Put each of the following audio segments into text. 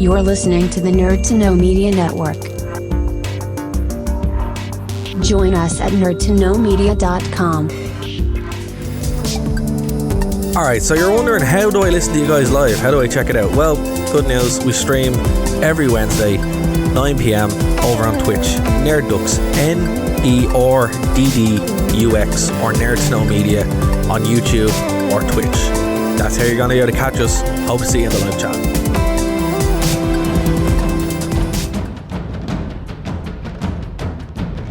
You're listening to the Nerd to Know Media Network. Join us at nerdtoknowmedia.com. Alright, so you're wondering, how do I listen to you guys live? How do I check it out? Well, good news, we stream every Wednesday, 9 p.m. over on Twitch. Nerddux, Nerdddux, or Nerd to Know Media on YouTube or Twitch. That's how you're going to be able to catch us. Hope to see you in the live chat.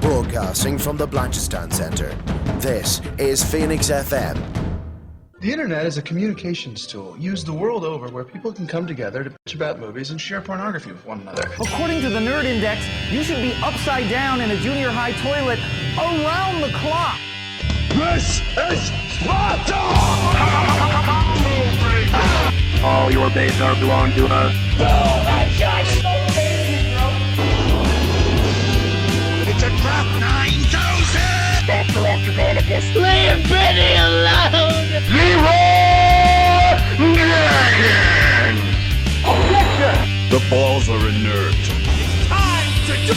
Broadcasting from the Blanchistan Center, this is Phoenix FM. The internet is a communications tool used the world over where people can come together to bitch about movies and share pornography with one another. According to the Nerd Index, you should be upside down in a junior high toilet around the clock. This is Sparta! All your days are belong to us. It's a trap 9000! Stop talking all of us. Leave Benny alone! Leroy Dragon! The balls are inert. It's time to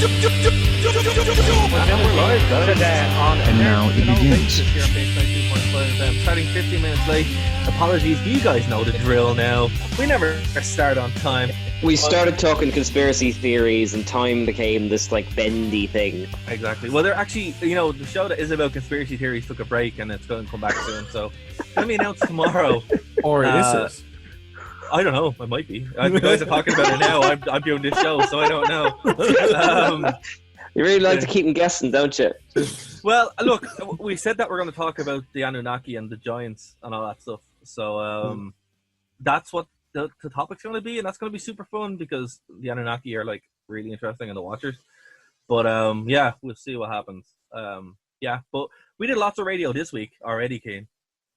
We're live today on and now it begins. I'm starting 15 minutes late. Apologies, you guys know the drill now. We never start on time. We started talking conspiracy theories and time became this like bendy thing. Exactly. Well, they're actually, the show that is about conspiracy theories took a break and it's going to come back soon. So, let me announce tomorrow. Or is it? I don't know. It might be. The guys are talking about it now. I'm doing this show, so I don't know. You really like to keep them guessing, don't you? Well, look, we said that we're going to talk about the Anunnaki and the giants and all that stuff. So that's what the topic's going to be, and that's going to be super fun because the Anunnaki are like really interesting and the Watchers. But yeah, we'll see what happens. Yeah, but we did lots of radio this week already, Kane.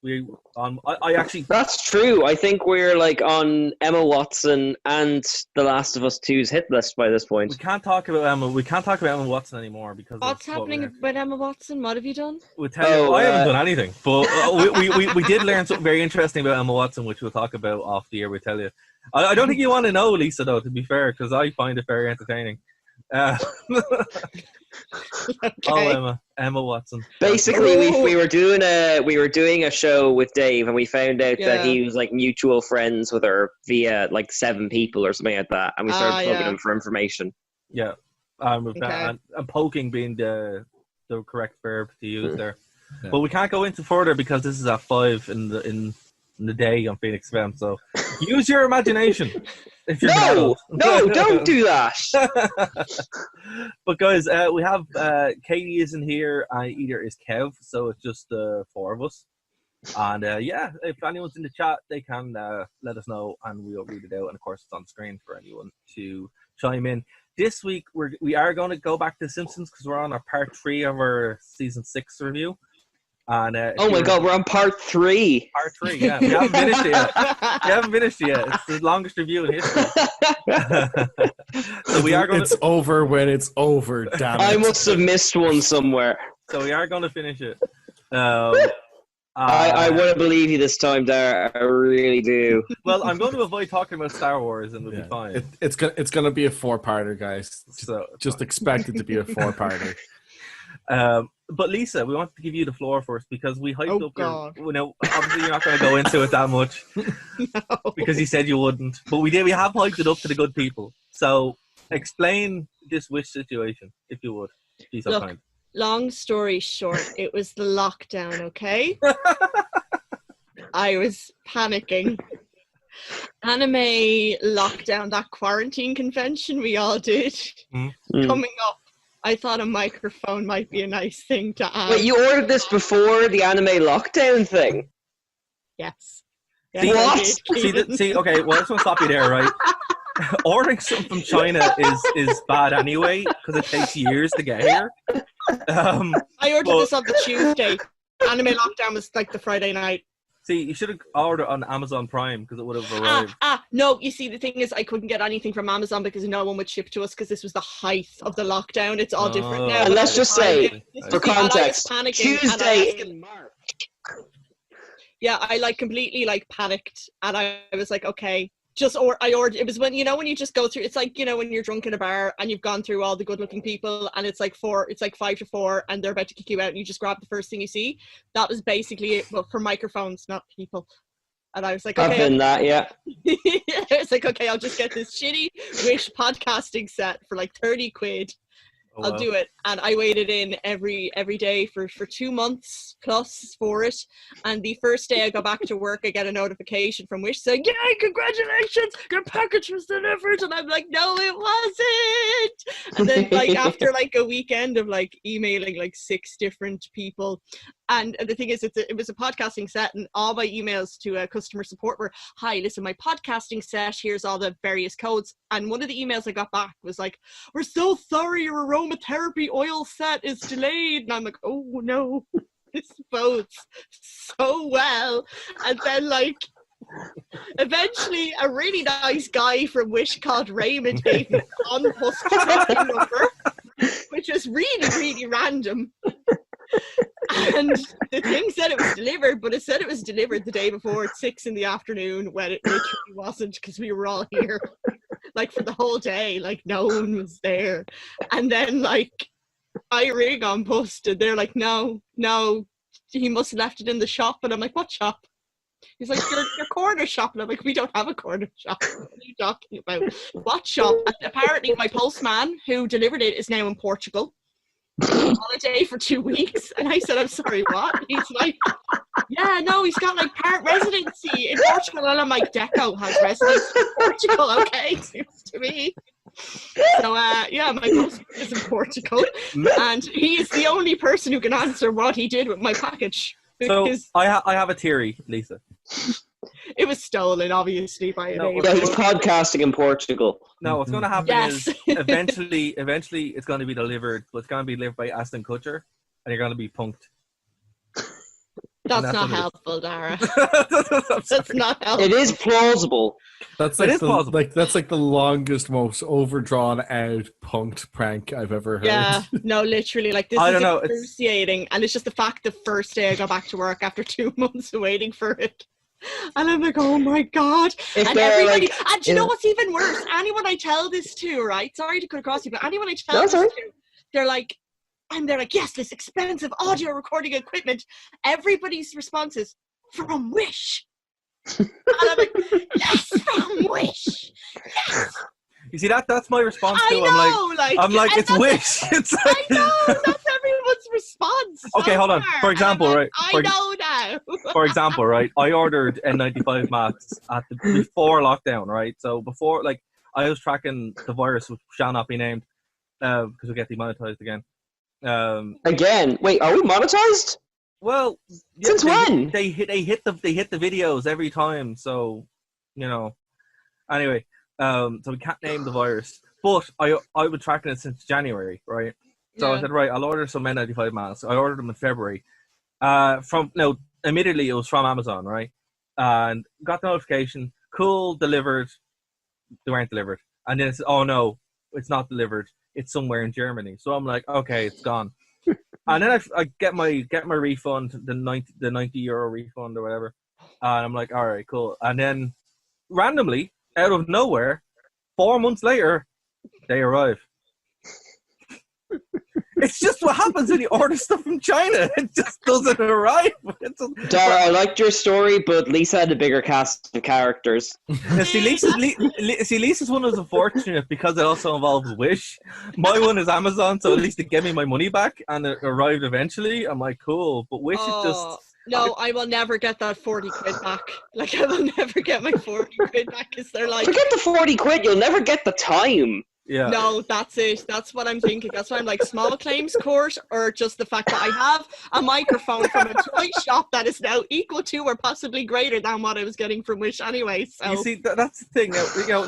I actually. That's true. I think we're like on Emma Watson and The Last of Us 2's hit list by this point. We can't talk about Emma Watson anymore because what's happening about Emma Watson? What have you done? We'll tell you, I haven't done anything, but we did learn something very interesting about Emma Watson, which we'll talk about off the air. We'll tell you. I don't think you want to know, Lisa, though. To be fair, because I find it very entertaining. Okay. Emma Watson. Basically, we were doing a show with Dave, and we found out that he was like mutual friends with her via like 7 people or something like that, and we started plugging him for information. Yeah, and poking being the correct verb to use there. Yeah. But we can't go into further because this is at 5 in the day on Phoenix FM. So use your imagination. If you're no, don't do that. But guys, we have Katie isn't here, and either is Kev, so it's just the 4 of us. And yeah, if anyone's in the chat, they can let us know, and we'll read it out. And of course, it's on screen for anyone to chime in. This week, we are going to go back to Simpsons because we're on our part 3 of our season 6 review. And, oh my god, we're on part 3. Part 3, yeah. We haven't finished it yet. It's the longest review in history. So we are going It's over when it's over, damn it. I must have missed one somewhere. So we are going to finish it. I want to believe you this time, Dara. I really do. Well, I'm going to avoid talking about Star Wars and we'll be fine. It's going to be a 4-parter, guys. Just expect it to be a 4-parter. But Lisa, we want to give you the floor first because we hyped up your. Obviously you're not going to go into it that much because you said you wouldn't. But we have hyped it up to the good people. So explain this wish situation, if you would. Be so kind. Long story short, it was the lockdown. Okay, I was panicking. Anime lockdown, that quarantine convention we all did coming up. I thought a microphone might be a nice thing to add. Wait, you ordered this before the anime lockdown thing? Yes. What? See, okay, well, I just want to stop you there, right? Ordering something from China is bad anyway, because it takes years to get here. I ordered this on the Tuesday. Anime lockdown was like the Friday night. See, you should have ordered on Amazon Prime because it would have arrived. No, you see, the thing is I couldn't get anything from Amazon because no one would ship to us because this was the height of the lockdown. It's all different now. And let's just say, for context, Tuesday in March. Yeah, I completely panicked and I was like, okay, I ordered. It was when when you just go through. It's like when you're drunk in a bar and you've gone through all the good-looking people, and it's like 5 to 4, and they're about to kick you out, and you just grab the first thing you see. That was basically it, but for microphones, not people. And I was like, okay, I've been that, yeah. It's like, okay, I'll just get this shitty Wish podcasting set for like 30 quid. I'll do it. And I waited in every day for 2 months plus for it. And the first day I go back to work, I get a notification from Wish saying, "Yay, congratulations, your package was delivered." And I'm like, no, it wasn't. And then like after like a weekend of like emailing like 6 different people. And the thing is, it was a podcasting set, and all my emails to customer support were, "Hi, listen, my podcasting set, here's all the various codes." And one of the emails I got back was like, "We're so sorry, your aromatherapy oil set is delayed." And I'm like, oh no, this bodes so well. And then like, eventually a really nice guy from Wish called Raymond gave me an on-post tracking number, which was really, really random. And the thing said it was delivered, but it said it was delivered the day before at 6 p.m, when it literally wasn't, because we were all here like for the whole day, like no one was there. And then like I ring on post, and they're like, no, he must have left it in the shop. And I'm like, what shop? He's like, your corner shop. And I'm like, we don't have a corner shop. What are you talking about? What shop? And apparently my postman who delivered it is now in Portugal on holiday for 2 weeks. And I said, I'm sorry, what? He's like, yeah, no, he's got like part residency in Portugal. And I'm like, Deco has residency in Portugal, okay, seems to me. So yeah, my postman is in Portugal, and he is the only person who can answer what he did with my package. So I have a theory, Lisa. It was stolen, obviously, by an Yeah, he's podcasting in Portugal. No, what's going to happen is eventually it's going to be delivered, but it's going to be delivered by Aston Kutcher, and you're going to be punked. That's not helpful, Dara. That's not helpful. It is plausible. That's like that's like the longest, most overdrawn out punked prank I've ever heard. Yeah, no, literally, like this is excruciating, and it's just the fact the first day I got back to work after 2 months of waiting for it. And I'm like, oh my God. And everybody, and do you know what's even worse? Anyone I tell this to, right? Sorry to cut across you, but anyone I tell this to, they're like, yes, this expensive audio recording equipment. Everybody's response is, from Wish. And I'm like, yes, from Wish. Yes. You see, that's my response to it. I'm like, it's Wish. It's like, I know, that's everyone's response. Okay, hold on. For example, right? I know now. For example, right? I ordered N95 masks before lockdown, right? So before, like, I was tracking the virus, which shall not be named, because we get demonetized again. Again? Wait, are we monetized? Well, yeah, since when? They hit the videos every time, so anyway, so we can't name the virus, but I've been tracking it since January, right? So I said, right, I'll order some N95 masks. I ordered them in February. Immediately it was from Amazon, right? And got the notification, cool, delivered. They weren't delivered, and then it said, oh no, it's not delivered. It's somewhere in Germany. So I'm like, okay, it's gone. And then I get my refund, the 90 euro refund or whatever. And I'm like, all right, cool. And then randomly, out of nowhere, 4 months later, they arrive. It's just what happens when you order stuff from China. It just doesn't arrive. Dara, I liked your story, but Lisa had a bigger cast of characters. Now, Lisa's one was unfortunate because it also involves Wish. My one is Amazon, so at least they gave me my money back and it arrived eventually. I'm like, cool. But Wish is just... No, I will never get that 40 quid back. Like, I will never get my 40 quid back because they're like... Forget the 40 quid, you'll never get the time. Yeah. No, that's it. That's what I'm thinking. That's why I'm like, small claims court, or just the fact that I have a microphone from a toy shop that is now equal to or possibly greater than what I was getting from Wish anyway. So you see, that's the thing.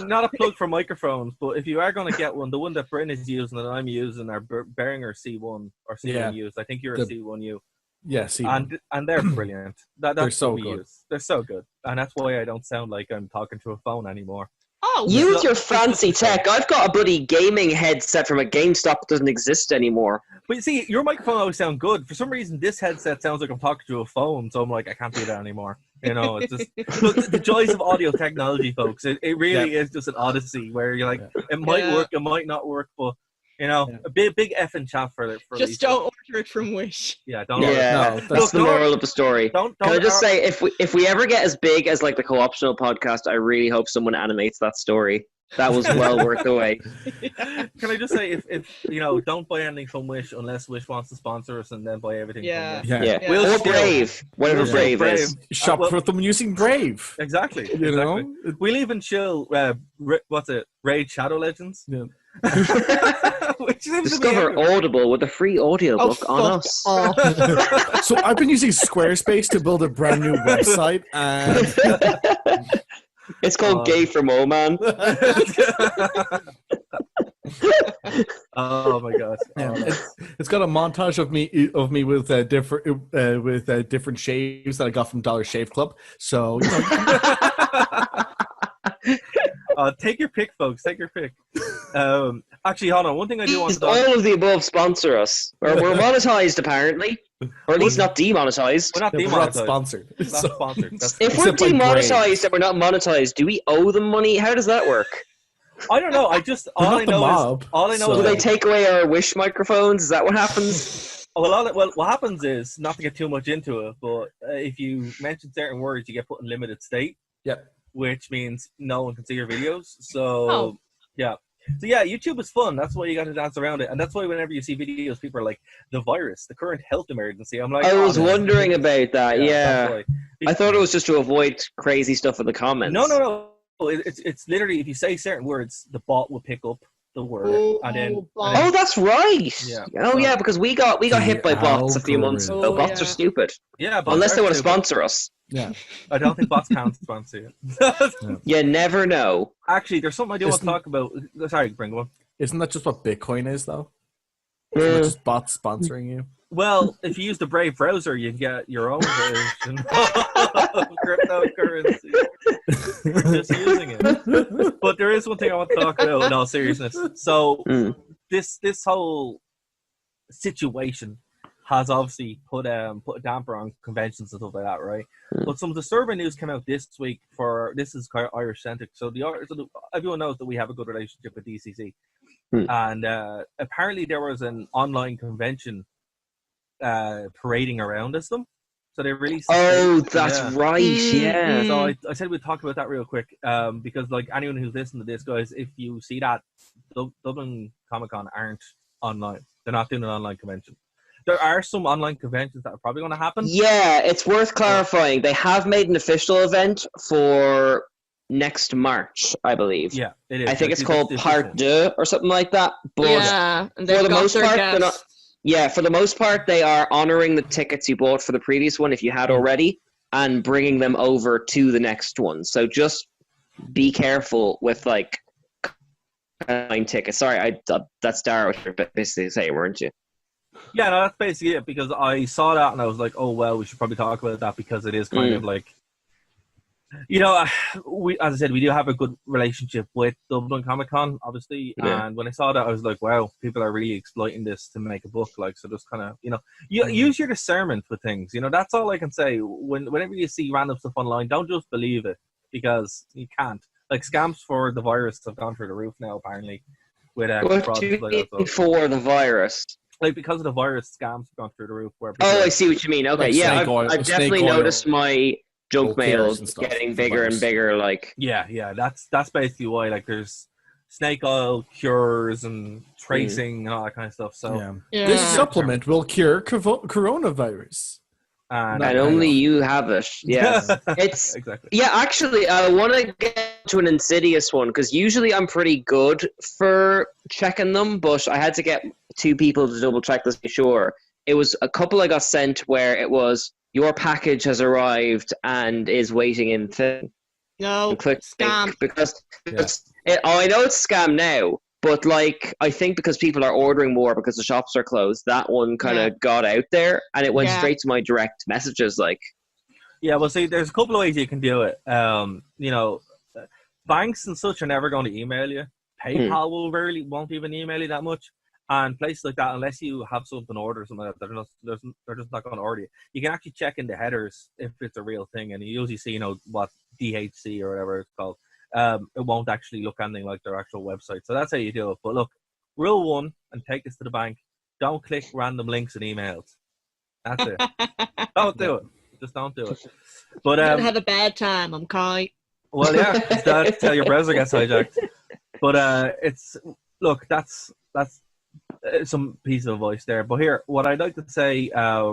Not a plug for microphones, but if you are going to get one, the one that Bryn is using and I'm using are Behringer C1 or C1Us. I think you're a C1U. Yeah, C1. And they're brilliant. They're so good. They're so good, and that's why I don't sound like I'm talking to a phone anymore. Oh, No. Use your fancy tech. I've got a bloody gaming headset from a GameStop that doesn't exist anymore. But you see, your microphone always sound good. For some reason, this headset sounds like I'm talking to a phone, so I'm like, I can't do that anymore. You know, it's just look, the joys of audio technology, folks. It really is just an odyssey where you're like, it might work, it might not work, but you know, a big effing chat for it. Just don't order it from Wish. Yeah, don't. Yeah, order it. that's the moral of the story. Don't Can I just say, if we ever get as big as like the co-optional podcast, I really hope someone animates that story. That was well worth the wait. Can I just say, if you know, don't buy anything from Wish unless Wish wants to sponsor us, and then buy everything from Wish. Yeah. We'll or Brave, whatever Brave is. Shop with them using Brave. Exactly. You know, we'll even chill. What's it? Raid Shadow Legends. Yeah. Discover Audible with a free audiobook on us. So I've been using Squarespace to build a brand new website, and it's called Gay for Mo Man. Oh my god! It's got a montage of me with different shaves that I got from Dollar Shave Club. So you know. Take your pick, folks. Take your pick. Actually, hold on. One thing I do want to all of the above sponsor us. We're monetized, apparently, or at least not demonetized. We're not demonetized. We're not sponsored. Not sponsored. If we're demonetized and we're not monetized, do we owe them money? How does that work? I don't know. All I know is do they take away our Wish microphones? Is that what happens? Well, what happens is, not to get too much into it, but if you mention certain words, you get put in limited state. Yep. Which means no one can see your videos. So yeah. So yeah, YouTube is fun. That's why you got to dance around it, and that's why whenever you see videos, people are like, "The virus, the current health emergency." I'm like, I was wondering about that. Yeah. I thought it was just to avoid crazy stuff in the comments. No. It's literally, if you say certain words, the bot will pick up the word, and then. Oh, that's right. Yeah. Oh, yeah, because we got hit by bots a few months ago. Bots are stupid. Yeah, unless they want to sponsor us. Yeah. I don't think bots can sponsor you. You never know. Actually, there's something I do want to talk about. Sorry, bring one. Isn't that just what Bitcoin is, though? Isn't it just bots sponsoring you? Well, if you use the Brave browser, you get your own version of cryptocurrency. We're just using it. But there is one thing I want to talk about in all seriousness. So this whole situation has obviously put a damper on conventions and stuff like that, right? But some disturbing news came out this week this is Irish centric. So everyone knows that we have a good relationship with DCC. And apparently there was an online convention parading around as them. So they released. Oh, that's right. Yeah. So I said we'd talk about that real quick, because like anyone who's listening to this, guys, if you see that Dublin Comic Con aren't online, they're not doing an online convention. There are some online conventions that are probably going to happen. Yeah, it's worth clarifying. They have made an official event for next March, I believe. Yeah, it is. I think it's called Part 2 or something like that. But and for the most part, they're not. Yeah, for the most part, they are honoring the tickets you bought for the previous one if you had already, and bringing them over to the next one. So just be careful with like online tickets. Sorry, that's Dara basically saying, weren't you? Yeah, no, that's basically it, because I saw that and I was like, oh, well, we should probably talk about that, because it is kind of like, you know, as I said, we do have a good relationship with Dublin Comic Con, obviously, and when I saw that, I was like, wow, people are really exploiting this to make a book, like, so just kind of, you know, use your discernment with things, you know, that's all I can say. Whenever you see random stuff online, don't just believe it, because you can't. Like, scams for the virus have gone through the roof now, apparently, with what do you mean for the virus? Like, because of the virus, scams have gone through the roof. I see what you mean. Okay, like I've definitely noticed my junk mail getting bigger and bigger. Like, yeah, that's basically why. Like, there's snake oil cures and tracing and all that kind of stuff. So this supplement will cure coronavirus. And only you have it. Yeah, it's exactly. Yeah, actually, I want to get to an Insidious one, because usually I'm pretty good for checking them, but I had to get 2 people to double check this to be sure. It was a couple I got sent where it was, your package has arrived and is waiting in thing. No, click scam. Because I know it's a scam now, but like, I think because people are ordering more because the shops are closed, that one kind of got out there, and it went straight to my direct messages. Like, yeah, well, see, there's a couple of ways you can do it. You know, banks and such are never going to email you. PayPal won't even email you that much. And places like that, unless you have something ordered or something like that, they're just not going to order you. You can actually check in the headers if it's a real thing, and you usually see, what DHC or whatever it's called. It won't actually look anything like their actual website. So that's how you do it. But look, rule 1, and take this to the bank: don't click random links and emails. That's it. Don't do it. Just don't do it. But I had a bad time. I'm Kai. Well, yeah, that's how your browser gets hijacked. But that's some piece of advice there. But here, what I'd like to say, I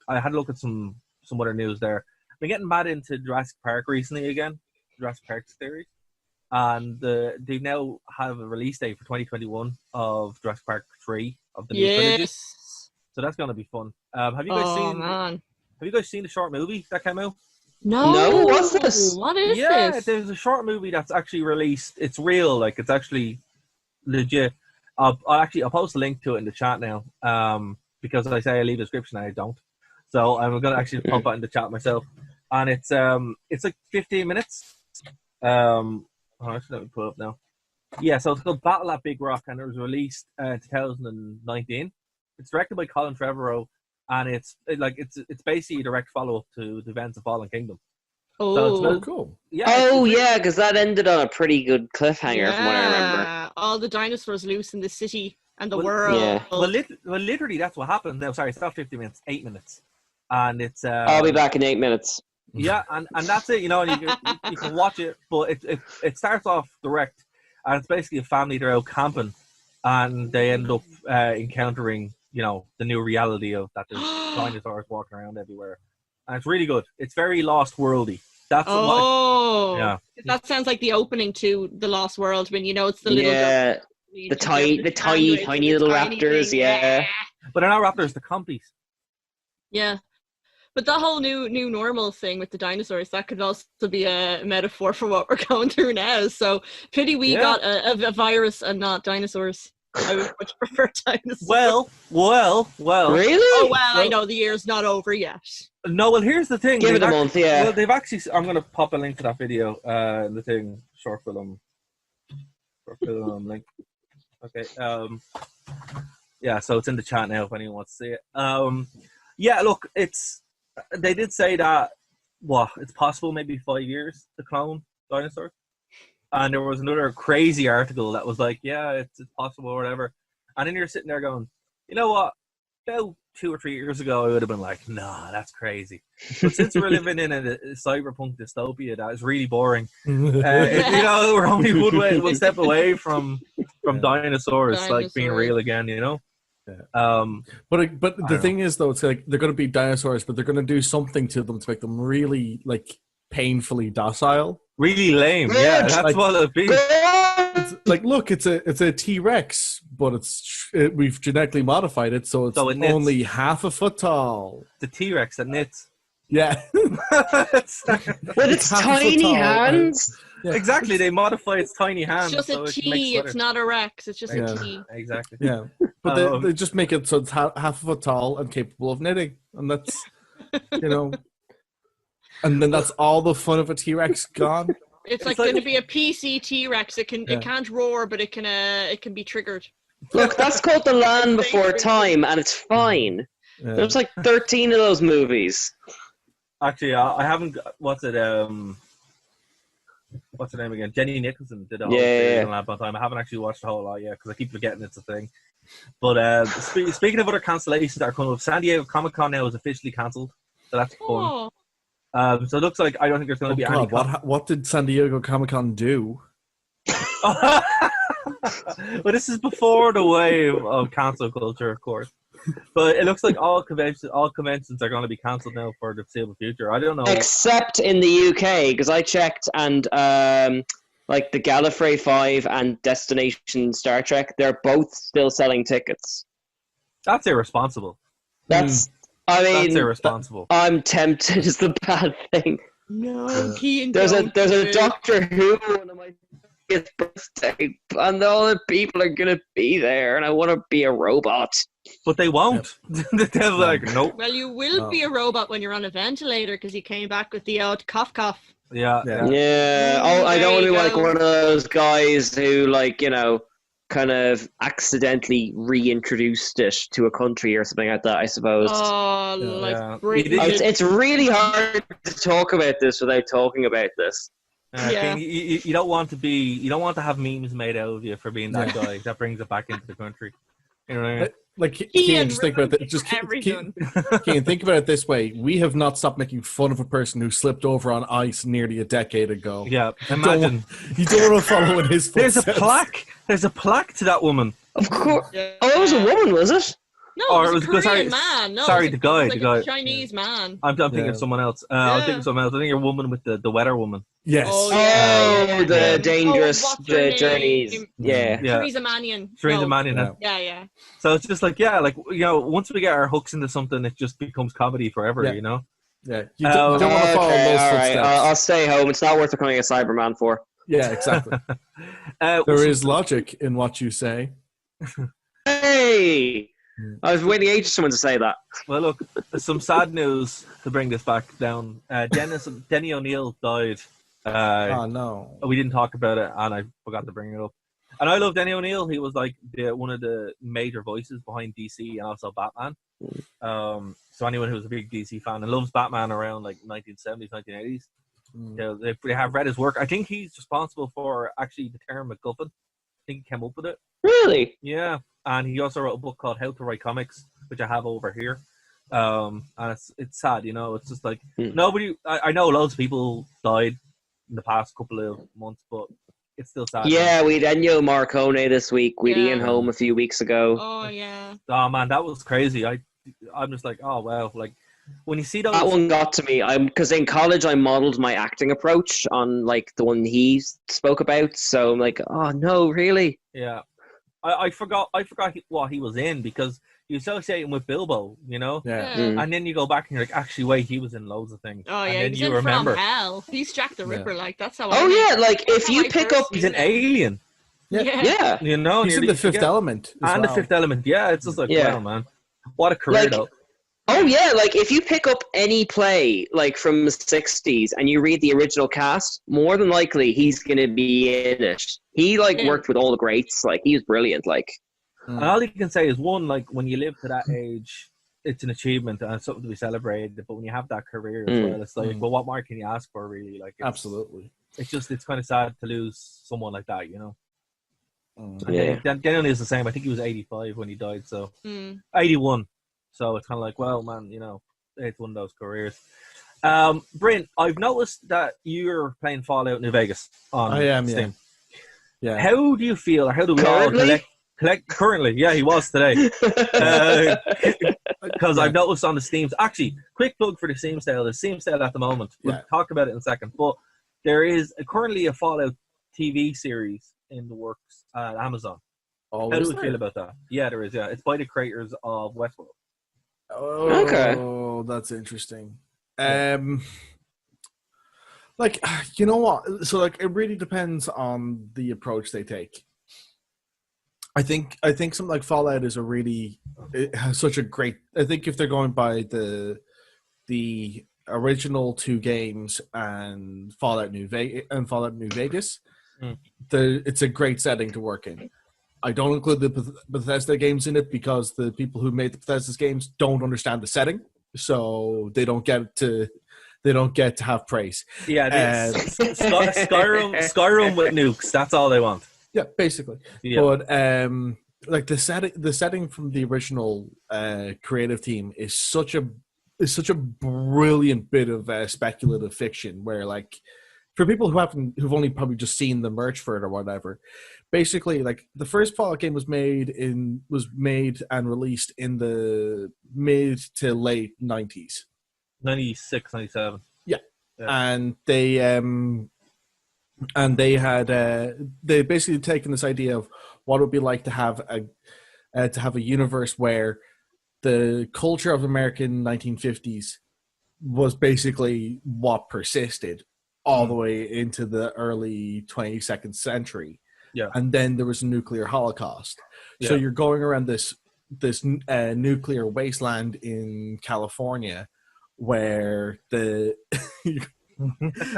had a look at some other news there. I've been getting mad into Jurassic Park recently again, Jurassic Park series, and they now have a release date for 2021 of Jurassic Park 3 of the new trilogy. So that's going to be fun. Have you guys seen? Man. Have you guys seen the short movie that came out? No, what's this? What is this? Yeah, there's a short movie that's actually released. It's real, like it's actually legit. I'll post a link to it in the chat now. Because I say I leave a description and I don't. So I'm gonna actually pop it in the chat myself. And it's like 15 minutes. Let me pull it up now. Yeah, so it's called Battle at Big Rock, and it was released in 2019. It's directed by Colin Trevorrow, and it's basically a direct follow-up to the events of Fallen Kingdom. Oh, so cool. Yeah, because that ended on a pretty good cliffhanger from what I remember. All the dinosaurs loose in the city and the world. Yeah. Well, literally, that's what happened. No, sorry, it's not 50 minutes, 8 minutes. And it's... I'll be back in 8 minutes. Yeah, and that's it, and you can watch it, but it starts off direct, and it's basically a family, they're out camping, and they end up encountering, the new reality of that there's dinosaurs walking around everywhere. And it's really good. It's very Lost Worldy. That's yeah. That sounds like the opening to The Lost World when it's the little the tiny little raptors, yeah. But they're not raptors, they're compies. Yeah. But that whole new normal thing with the dinosaurs, that could also be a metaphor for what we're going through now. So pity we got a virus and not dinosaurs. I would much prefer dinosaurs. Well. Really? Oh, well, I know the year's not over yet. No, well, here's the thing. Give it a month, yeah. Well, they've actually... I'm going to pop a link to that video, the thing, short film link. Okay. Yeah, so it's in the chat now if anyone wants to see it. Yeah, look, they did say that, it's possible maybe 5 years to clone dinosaurs. And there was another crazy article that was like, yeah, it's possible or whatever. And then you're sitting there going, you know what? About 2 or 3 years ago, I would have been like, nah, that's crazy. But since we're living in a cyberpunk dystopia that is really boring, we're only one step away from dinosaurs like being real again, Yeah. But the thing is, though, it's like they're going to be dinosaurs, but they're going to do something to them to make them really painfully docile. Really lame, yeah. That's what it'll be. It's like, look, it's a T-Rex, but we've genetically modified it, so it's only half a foot tall. The T-Rex that knits. Yeah. With its tiny hands. Yeah. Exactly, they modify its tiny hands. It's just a T, it's not a Rex, it's just a T. Exactly. Yeah, but they just make it so it's half a foot tall and capable of knitting, and that's, and then that's all the fun of a T-Rex gone. It's like going to be a PC T-Rex. It can't roar, but it can be triggered. Look, that's called The Land Before Time, and it's fine. Yeah. There's like 13 of those movies. Actually, I haven't. What's her name again? Jenny Nicholson did a whole series on Land Before Time. I haven't actually watched the whole lot yet because I keep forgetting it's a thing. But speaking of other cancellations that are coming up, San Diego Comic-Con now is officially cancelled, so that's fun. So it looks like I don't think there's going to be any. What did San Diego Comic-Con do? Well, this is before the wave of cancel culture, of course. But it looks like all conventions are going to be cancelled now for the foreseeable future. I don't know. Except in the UK, because I checked, and like the Gallifrey 5 and Destination Star Trek, they're both still selling tickets. That's irresponsible. That's irresponsible. I'm tempted is the bad thing. No, there's a Doctor Who one of my birthday, and all the people are gonna be there, and I want to be a robot. But they won't. They're like, nope. Well, you will be a robot when you're on a ventilator because you came back with the odd cough. Yeah. Yeah. Oh, I There don't want to you be like go. one of those guys who, like, kind of accidentally reintroduced it to a country or something like that, I suppose. Oh, Yeah. like Yeah. Britain. It's really hard to talk about this without talking about this. Yeah. Kane, you don't want to have memes made out of you for being that guy that brings it back into the country. You know what I mean? Like, Kean, just think about that. Just everything. Kean, think about it this way: we have not stopped making fun of a person who slipped over on ice nearly a decade ago. Yeah, imagine. You don't want to follow in his There's footsteps. a plaque. There's a plaque to that woman. Of course. Yeah. Oh, it was a woman, was it? No, Or it it was was- a sorry, Korean man. No, sorry, it was the guy, it was the like guy. a Chinese man. I'm thinking of someone else. I'm thinking Yeah. of someone else. I think you're a woman with the weather woman. Yes. Oh, Oh, yeah. the dangerous what's her name? journeys. Yeah. Yeah. Theresa Mannion. Theresa No. Mannion. Yeah. So it's just like, once we get our hooks into something, it just becomes comedy forever, Yeah. you know? Yeah. You don't want to follow Okay, those all right. footsteps. I'll stay home. It's not worth becoming a Cyberman for. Yeah, exactly. There is logic in what you say. Hey! I was waiting ages for someone to say that. Well, look, some sad news to bring this back down. Denny O'Neill died. Oh no. We didn't talk about it, and I forgot to bring it up. And I love Denny O'Neill. He was like one of the major voices behind DC and also Batman. So anyone who's a big DC fan and loves Batman around like 1970s, 1980s, they have read his work. I think he's responsible for actually the term MacGuffin. I think he came up with it. Really? Yeah, and he also wrote a book called How to Write Comics, which I have over here. And it's sad, you know. It's just like nobody. I know loads of people died in the past couple of months, but it's still sad. Yeah, we had Ennio Morricone this week. We had Yeah. Ian Holm a few weeks ago. Oh, yeah. Oh man, that was crazy. I'm just like, oh wow, like when you see those. That one got to me. Because in college I modeled my acting approach on like the one he spoke about. So I'm like, oh no, really? Yeah, I forgot what he was in because you associate him with Bilbo, you know. Yeah. And then you go back and you're like, actually, wait, he was in loads of things. Oh, and yeah. then He's you in remember. From Hell. He's Jack the Ripper. Like, that's how Oh yeah, like that's if how you I pick first up, He's knew an him. alien, yeah, you know. He's and in you the Fifth forget- Element. As and well. the Fifth Element. Yeah, it's just like, Yeah. wow, man, what a career Like, though. oh yeah, like if you pick up any play like from the 60s and you read the original cast, more than likely he's gonna be in it. He like Yeah. worked with all the greats. Like he was brilliant. Like And all you can say is one, like when you live to that age, it's an achievement and it's something to be celebrated. But when you have that career as well, it's like, well, what more can you ask for, really? Like, Absolutely. it's kind of sad to lose someone like that, you know. And Yeah. Daniel is the same. I think he was 85 when he died, so Mm. 81. So it's kind of like, well, man, you know, it's one of those careers. Bryn, I've noticed that you're playing Fallout New Vegas on I am, Steam. Yeah. How do you feel, or how do we Currently? all collect currently? Yeah, he was today. Because I've noticed on the Steam. Actually, quick plug for the Steam sale. The Steam sale at the moment. We'll Yeah. talk about it in a second. But there is currently a Fallout TV series in the works at Amazon. Oh, How is do we there? feel about that? Yeah, there is. Yeah, it's by the creators of Westworld. Oh, Okay. that's interesting. Like, you know what? So, like, it really depends on the approach they take. I think something like Fallout is it has such a great. I think if they're going by the original two games and Fallout New Vegas, it's a great setting to work in. I don't include the Bethesda games in it because the people who made the Bethesda games don't understand the setting, so they don't get to have praise. Yeah, Skyrim with nukes. That's all they want. Yeah, basically. Yeah. But like the setting from the original creative team is such a brilliant bit of speculative fiction where, like, for people who've only probably just seen the merch for it or whatever, basically, like, the first Fallout game was made and released in the mid to late 90s. 96, 97. Yeah. Yeah. And they had they basically taken this idea of what it would be like to have a universe where the culture of American 1950s was basically what persisted all the way into the early 22nd century. Yeah. And then there was a nuclear holocaust. Yeah. So you're going around this nuclear wasteland in California where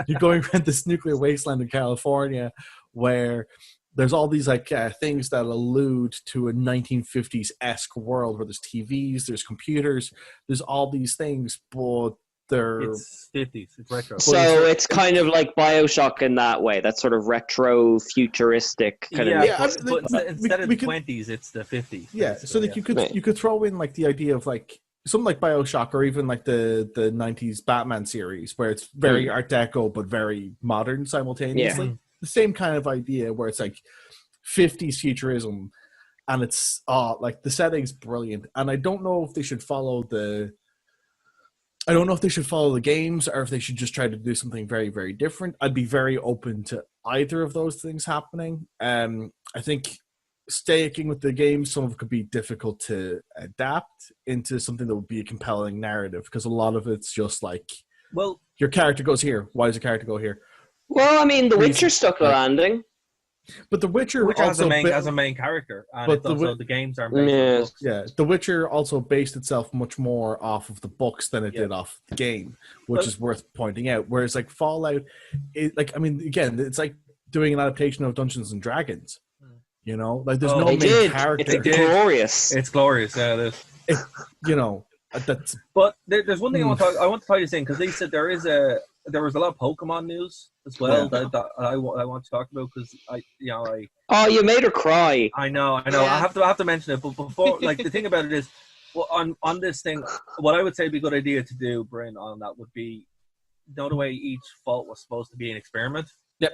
You're going around this nuclear wasteland in California where there's all these like things that allude to a 1950s-esque world where there's TVs, there's computers, there's all these things, but It's 50s. It's retro. So it's kind of like BioShock in that way. That sort of retro, futuristic kind of. Yeah, but instead of the 20s, it's the 50s. Yeah, so like you could throw in like the idea of like something like BioShock or even like the 90s Batman series where it's very Art Deco but very modern simultaneously. Yeah. The same kind of idea where it's like 50s futurism and it's like the setting's brilliant. And I don't know if they should follow the games or if they should just try to do something very, very different. I'd be very open to either of those things happening. I think sticking with the games, some of it could be difficult to adapt into something that would be a compelling narrative because a lot of it's just like, well, your character goes here. Why does the character go here? Well, I mean, The Witcher stuck the landing. But The Witcher also also has a main character, and it's also the games are based on the books. Yeah, The Witcher also based itself much more off of the books than it did off the game, which is worth pointing out. Whereas like Fallout, again, it's like doing an adaptation of Dungeons and Dragons. You know, like there's no main character. It's glorious. It's glorious. Yeah, it is. That's. But there's one thing I want to tell you, because they said there was a lot of Pokemon news as well that I want to talk about because Oh, you made her cry. I know. Yeah. I have to mention it, but before, like the thing about it is, well, on this thing, what I would say would be a good idea to do, Bryn, on that would be, the way each vault was supposed to be an experiment. Yep.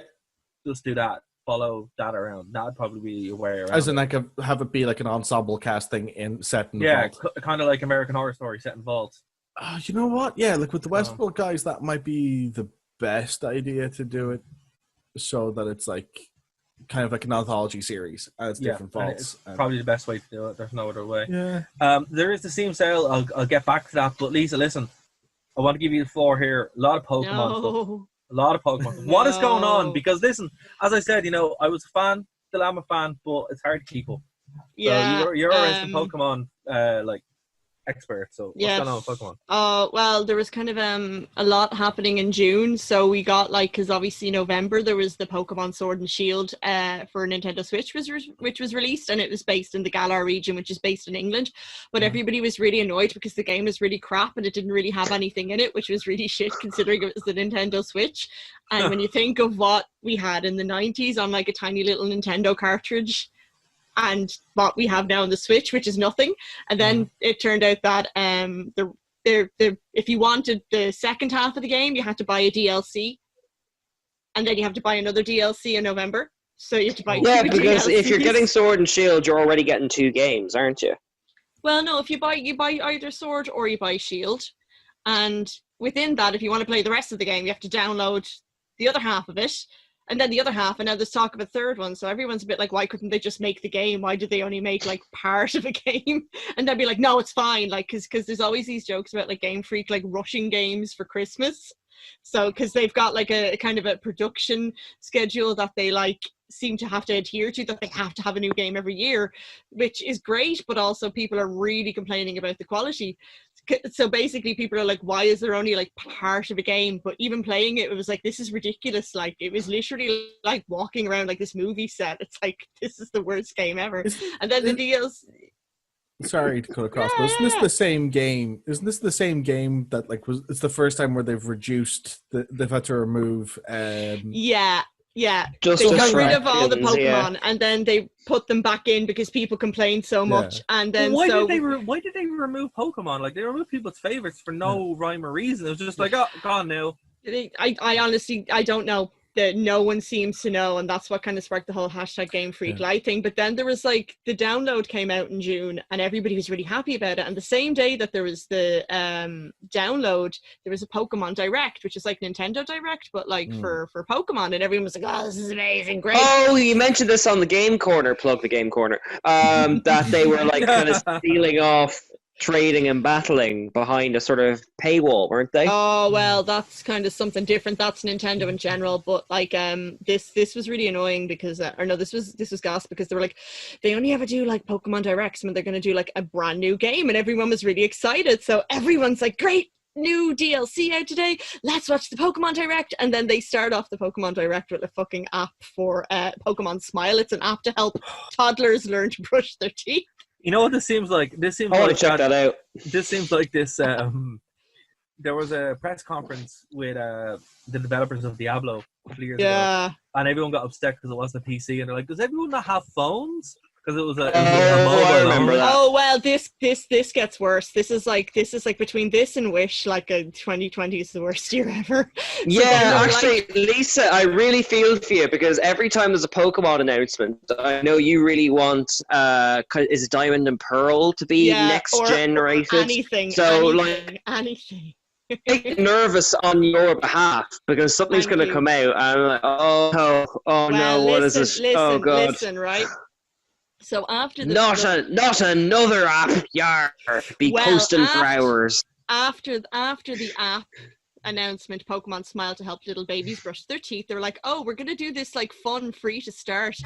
Just do that. Follow that around. That'd probably be your way around. As in, like, have it be like an ensemble cast thing set in the vault. Kind of like American Horror Story set in vaults. You know what? Yeah, like with the Westworld guys, that might be the best idea to do it, so that it's like kind of like an anthology series and it's different vaults. It's probably the best way to do it. There's no other way. Yeah. There is the Steam sale. I'll get back to that. But Lisa, listen, I want to give you the floor here. A lot of Pokemon stuff. A lot of Pokemon. What is going on? Because listen, as I said, I was a fan, still am a fan, but it's hard to keep up. Yeah. So you're a resident Pokemon expert. So what's going on with Pokemon? Well, there was kind of a lot happening in June. So we got because obviously November there was the Pokemon Sword and Shield for Nintendo Switch which was released, and it was based in the Galar region, which is based in England. But everybody was really annoyed because the game was really crap and it didn't really have anything in it, which was really shit considering it was the Nintendo Switch. And when you think of what we had in the 90s on like a tiny little Nintendo cartridge, and what we have now on the Switch, which is nothing. And then it turned out that if you wanted the second half of the game, you had to buy a DLC, and then you have to buy another DLC in November. So you have to buy two because DLCs. if you're getting Sword and Shield, you're already getting 2 games, aren't you? Well, no, if you buy either Sword or you buy Shield, and within that, if you want to play the rest of the game, you have to download the other half of it. And then the other half, and now there's talk of a third one. So everyone's a bit like, why couldn't they just make the game? Why did they only make like part of a game? And they'd be like, no, it's fine. Like, because there's always these jokes about like Game Freak like rushing games for Christmas. So because they've got like a kind of a production schedule that they like seem to have to adhere to, that they have to have a new game every year, which is great, but also people are really complaining about the quality. So basically people are like, why is there only like part of a game? But even playing it, it was like, this is ridiculous. Like, it was literally like walking around like this movie set. It's like, this is the worst game ever. And then the DLC. Sorry to cut across, but isn't this the same game? Isn't this the same game that like it's the first time where they've reduced they've had to remove Yeah. Just they got rid of all the attractions, Pokemon, and then they put them back in because people complained so much. And then why did they remove Pokemon? Like, they removed people's favorites for no rhyme or reason. It was just like, oh, gone now. I honestly, I don't know. That no one seems to know, and that's what kind of sparked the whole hashtag Game Freak Light thing. But then there was like the download came out in June, and everybody was really happy about it. And the same day that there was the download, there was a Pokemon Direct, which is like Nintendo Direct, but like for Pokemon, and everyone was like, "Oh, this is amazing, great!" Oh, you mentioned this on the Game Corner. Plug the Game Corner. That they were like kind of stealing off trading and battling behind a sort of paywall, weren't they? Oh, well, that's kind of something different. That's Nintendo in general, but like this was really annoying because this was gas because they were like, they only ever do like Pokemon Directs when they're going to do like a brand new game, and everyone was really excited. So everyone's like, great, new DLC out today. Let's watch the Pokemon Direct. And then they start off the Pokemon Direct with a fucking app for Pokemon Smile. It's an app to help toddlers learn to brush their teeth. You know what this seems like? I want to check that out. This seems like this. There was a press conference with the developers of Diablo a couple of years ago, and everyone got upset because it wasn't a PC, and they're like, "Does everyone not have phones?" Because it was a mobile. I remember that. Oh well, this gets worse. This is like between this and Wish, like a 2020 is the worst year ever. Yeah, actually, Lisa, I really feel for you because every time there's a Pokemon announcement, I know you really want is Diamond and Pearl to be next generated. Anything. So anything. I get nervous on your behalf because something's going to come out, and I'm like, oh no, what is this? Oh god! Listen, right. So after the not another app, posting for hours. After the app announcement, Pokemon Smile to help little babies brush their teeth, they were like, "Oh, we're gonna do this like fun, free to start,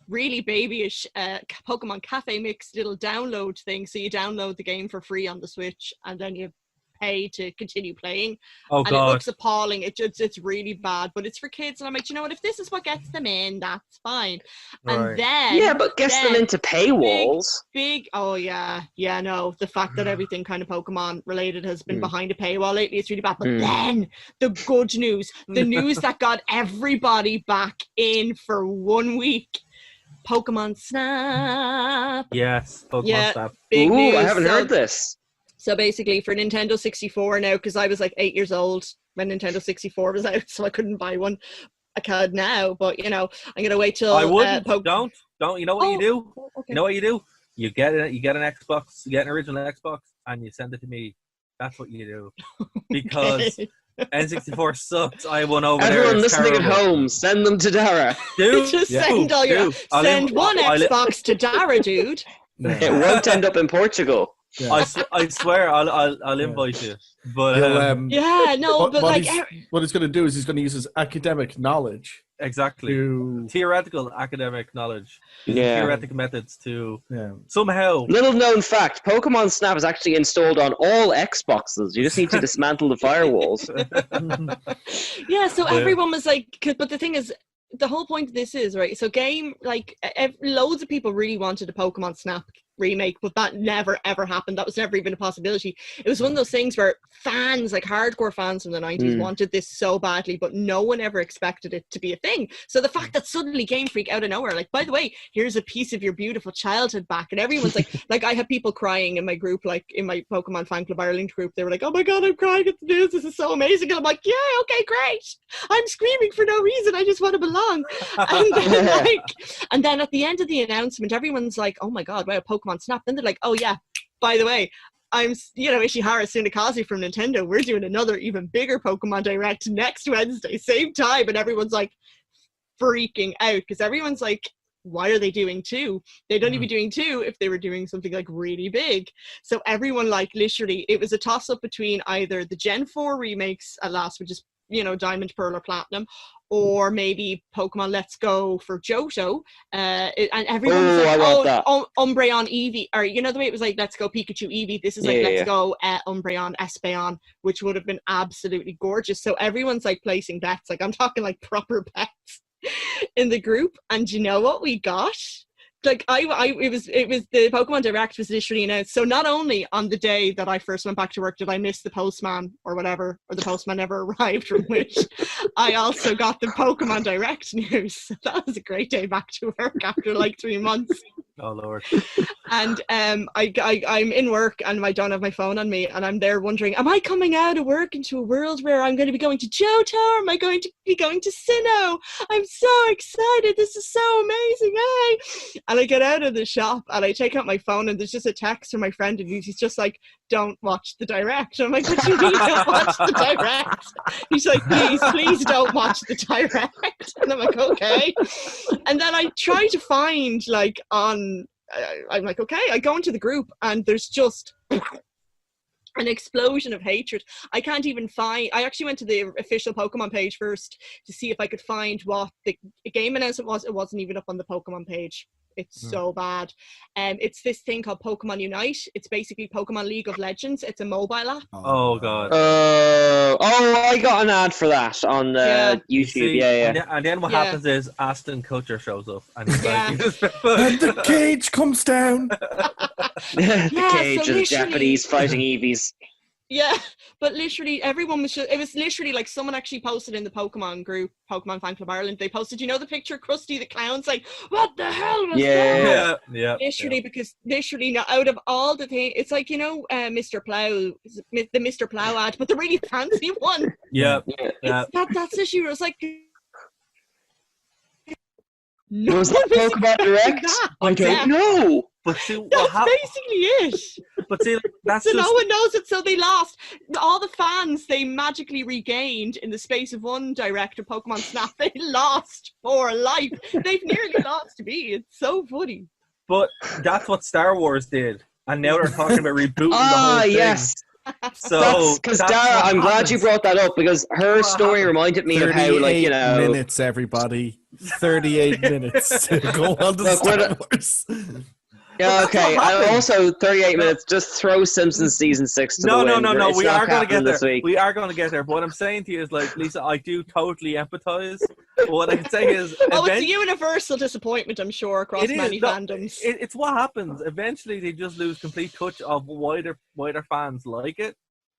really babyish Pokemon Cafe Mix little download thing." So you download the game for free on the Switch, and then you pay to continue playing. Oh god, it looks appalling. It's really bad, but it's for kids, and I'm like, you know what, if this is what gets them in, that's fine. And then but gets them into paywalls. Big no, the fact that everything kind of Pokemon related has been behind a paywall lately, it's really bad. But then the good news, the news that got everybody back in for 1 week, Pokemon Snap. Yes, Pokemon Snap. Big news. I haven't heard this. So basically for Nintendo 64 now, because I was like 8 years old when Nintendo 64 was out, so I couldn't buy one. I could now, but I'm going to wait till... I wouldn't. Don't. You know what you do? Okay. You know what you do? You get an Xbox, you get an original Xbox, and you send it to me. That's what you do. Because N64 sucks. I won over there. Everyone listening at home, send them to Dara. Send one Xbox to Dara, dude. It won't end up in Portugal. Yeah. I swear I'll invite you, but what he's going to do is he's going to use his academic knowledge, theoretical academic knowledge, theoretical methods to somehow. Little known fact: Pokemon Snap is actually installed on all Xboxes. You just need to dismantle the firewalls. So everyone was like, but the thing is, the whole point of this is, right, so loads of people really wanted a Pokemon Snap remake, but that never ever happened. That was never even a possibility. It was one of those things where fans, like hardcore fans from the 90s, wanted this so badly, but no one ever expected it to be a thing. So the fact that suddenly Game Freak out of nowhere, like, by the way, here's a piece of your beautiful childhood back, and everyone's like, I had people crying in my group, like in my Pokemon Fan Club Ireland group. They were like, "Oh my god, I'm crying at the news, this is so amazing." And I'm like, yeah, okay, great. I'm screaming for no reason, I just want to belong. And then at the end of the announcement, everyone's like, "Oh my god, wow, Pokemon Snap." Then they're like, "Oh yeah, by the way, I'm Ishihara Tsunekaze from Nintendo. We're doing another even bigger Pokemon Direct next Wednesday, same time." And everyone's like freaking out because everyone's like, why are they doing two? They'd only be doing two if they were doing something like really big. So everyone, like, literally, it was a toss up between either the Gen 4 remakes at last, which is Diamond, Pearl, or Platinum, or maybe Pokemon Let's Go for Johto, and everyone was like, Umbreon Eevee, or the way it was like Let's Go Pikachu Eevee, this is like Let's Go Umbreon Espeon, which would have been absolutely gorgeous. So everyone's like placing bets, like I'm talking like proper bets in the group. And you know what we got? Like it was the Pokemon Direct was literally announced. So not only on the day that I first went back to work did I miss the postman or whatever, or the postman never arrived, from which I also got the Pokemon Direct news. So that was a great day back to work after like 3 months. Oh Lord. And I'm in work and I don't have my phone on me, and I'm there wondering, am I coming out of work into a world where I'm going to be going to Johto, or am I going to be going to Sinnoh? I'm so excited, this is so amazing, hey! And I get out of the shop and I take out my phone and there's just a text from my friend and he's just like, "Don't watch the Direct." I'm like, "What do you mean don't watch the Direct?" He's like, please don't watch the Direct. And I'm like, okay. And then I try to find like I'm like, okay, I go into the group and there's just an explosion of hatred. I can't even find, I actually went to the official Pokemon page first to see if I could find what the game announcement was. It wasn't even up on the Pokemon page. It's so bad. It's this thing called Pokemon Unite. It's basically Pokemon League of Legends. It's a mobile app. Oh god. I got an ad for that on YouTube. See, yeah. And then what happens is Aston Kutcher shows up, and he's and the cage comes down. The cage of Japanese fighting Eevees. Yeah, but literally everyone was it was literally like someone actually posted in the Pokemon group, Pokemon Fan Club Ireland, they posted, you know, the picture of Krusty the Clown's like, what the hell was that? Yeah. Literally, because literally now out of all the things, it's like, you know, Mr. Plow, the Mr. Plow ad, but the really fancy one. Yeah. That's issue. It was like, no, was that Pokemon Direct? I don't know. But see, that's basically it. But see, that's so just... no one knows it, so they lost. All the fans they magically regained in the space of one direct of Pokemon Snap. They lost for life. They've nearly lost to me. It's so funny. But that's what Star Wars did, and now they're talking about rebooting the whole thing. Yes. So because Dara, I'm glad you brought that up because her story reminded me of how, like, you know, minutes, everybody, 38 minutes to go on to Star Wars. Yeah, okay. And also, 38 minutes. Just throw Simpsons season 6 to the wind. No. It's We not are going to get this there. week. We are going to get there. But what I'm saying to you is, like, Lisa, I do totally empathize. But what I can say is, it's a universal disappointment, I'm sure, across many fandoms. It's what happens. Eventually, they just lose complete touch of why their fans like it.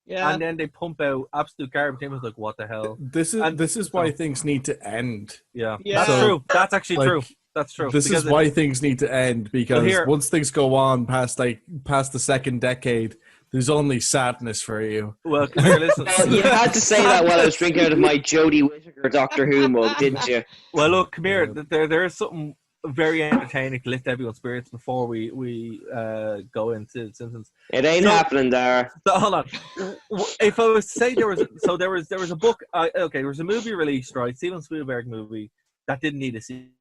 Yeah. And then they pump out absolute garbage. It was like, what the hell? This is why things need to end. Yeah. That's true. That's actually true. That's true. This is why things need to end, because once things go on past the second decade, there's only sadness for you. Well, here, listen. You had to say that while I was drinking out of my Jodie Whittaker Doctor Who mug, didn't you? Well, look, come here. There is something very entertaining to lift everyone's spirits before we go into Simpsons. It ain't happening there. So, hold on. If I was to say there was a book. There was a movie released, right? Steven Spielberg movie that didn't need a sequel.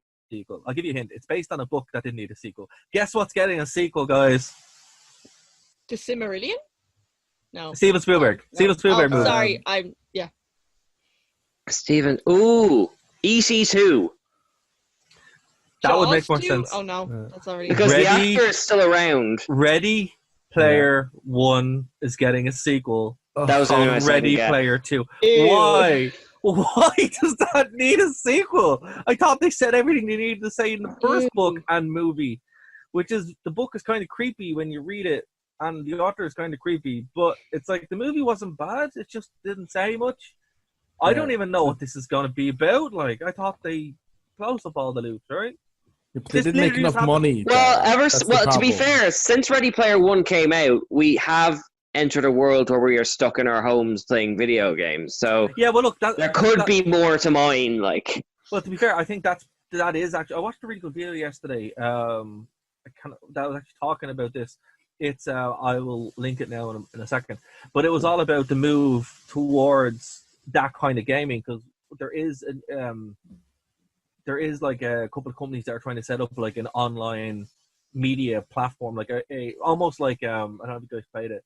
I'll give you a hint. It's based on a book that didn't need a sequel. Guess what's getting a sequel, guys? The Silmarillion? No. Steven Spielberg. Steven Spielberg movie. Sorry, Steven. Ooh, EC2. That would make more sense. Oh no, that's already because the actor is still around. Ready Player 1 is getting a sequel. That was called Ready Player 2. Ew. Why? Why does that need a sequel? I thought they said everything they needed to say in the first book and movie, which is the book is kind of creepy when you read it, and the author is kind of creepy. But it's like the movie wasn't bad; it just didn't say much. I don't even know what this is going to be about. Like I thought they closed up all the loops, right? They didn't make enough money. Well, to be fair, since Ready Player 1 came out, we have entered a world where we are stuck in our homes playing video games. So yeah, well, look, there could be more to mine. Like, well, to be fair, I think that is actually. I watched a really good video yesterday. That was actually talking about this. It's I will link it now in a second, but it was all about the move towards that kind of gaming because there is like a couple of companies that are trying to set up like an online media platform, like a almost like I don't know if you guys played it.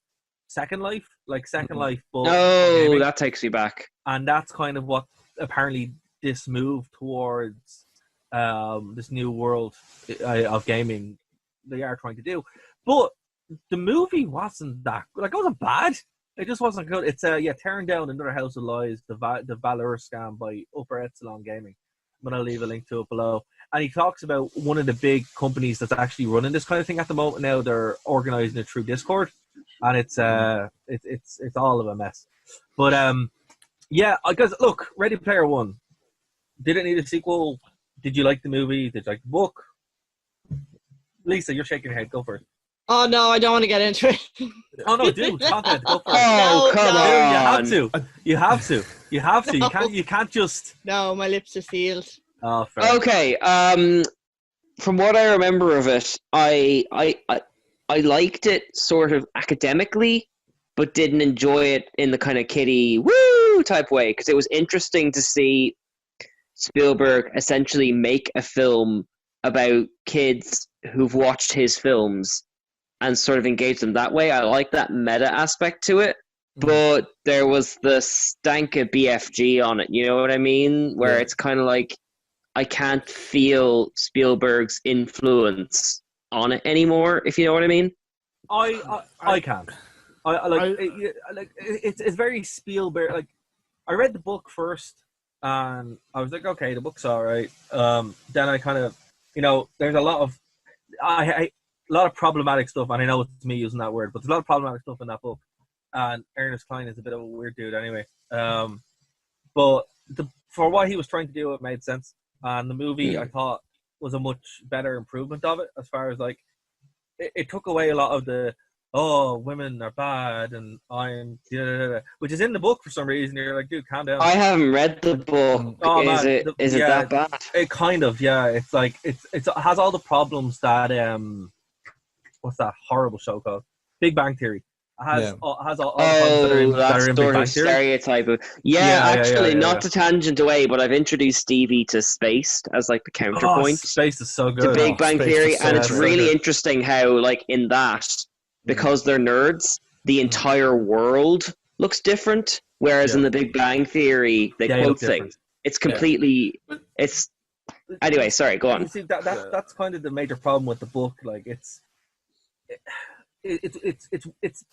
Second Life, but gaming. That takes me back. And that's kind of what apparently this move towards this new world of gaming they are trying to do. But the movie wasn't that like it wasn't bad. It just wasn't good. It's tearing down another house of lies, the Valor scam by Upper Epsilon Gaming. I'm gonna leave a link to it below. And he talks about one of the big companies that's actually running this kind of thing at the moment. Now they're organizing it through Discord. And it's all of a mess, but because look, Ready Player 1, did it need a sequel? Did you like the movie? Did you like the book? Lisa, you're shaking your head. Go for it. Oh no, I don't want to get into it. Oh no, dude, stop it. Go for it. Oh come on! You have to. No. You can't just. No, my lips are sealed. Oh, fair. Okay. From what I remember of it, I liked it sort of academically, but didn't enjoy it in the kind of kiddie woo type way because it was interesting to see Spielberg essentially make a film about kids who've watched his films and sort of engage them that way. I like that meta aspect to it, but there was the stank of BFG on it. You know what I mean? Where it's kind of like, I can't feel Spielberg's influence on it anymore. If you know what I mean. I can. It's very Spielberg. Like, I read the book first, and I was like, okay, the book's all right. Then I kind of, there's a lot of a lot of problematic stuff, and I know it's me using that word, but there's a lot of problematic stuff in that book. And Ernest Cline is a bit of a weird dude, anyway. But for what he was trying to do, it made sense. And the movie, I thought, was a much better improvement of it, as far as like it took away a lot of the women are bad and which is in the book for some reason. You're like, dude, calm down. I haven't read the book. Is it that bad? It kind of, yeah. It's like it has all the problems that what's that horrible show called? Big Bang Theory. It has all the problems that are in Big Bang Theory. Stereotype of not to tangent away, but I've introduced Stevie to Spaced as like the counterpoint. Spaced is so good. To Big Bang Theory, and it's really interesting how like in that, because they're nerds, the entire world looks different. Whereas in the Big Bang Theory, they quote things. It's completely. It's anyway. Sorry, go on. You see, that's kind of the major problem with the book. Like it's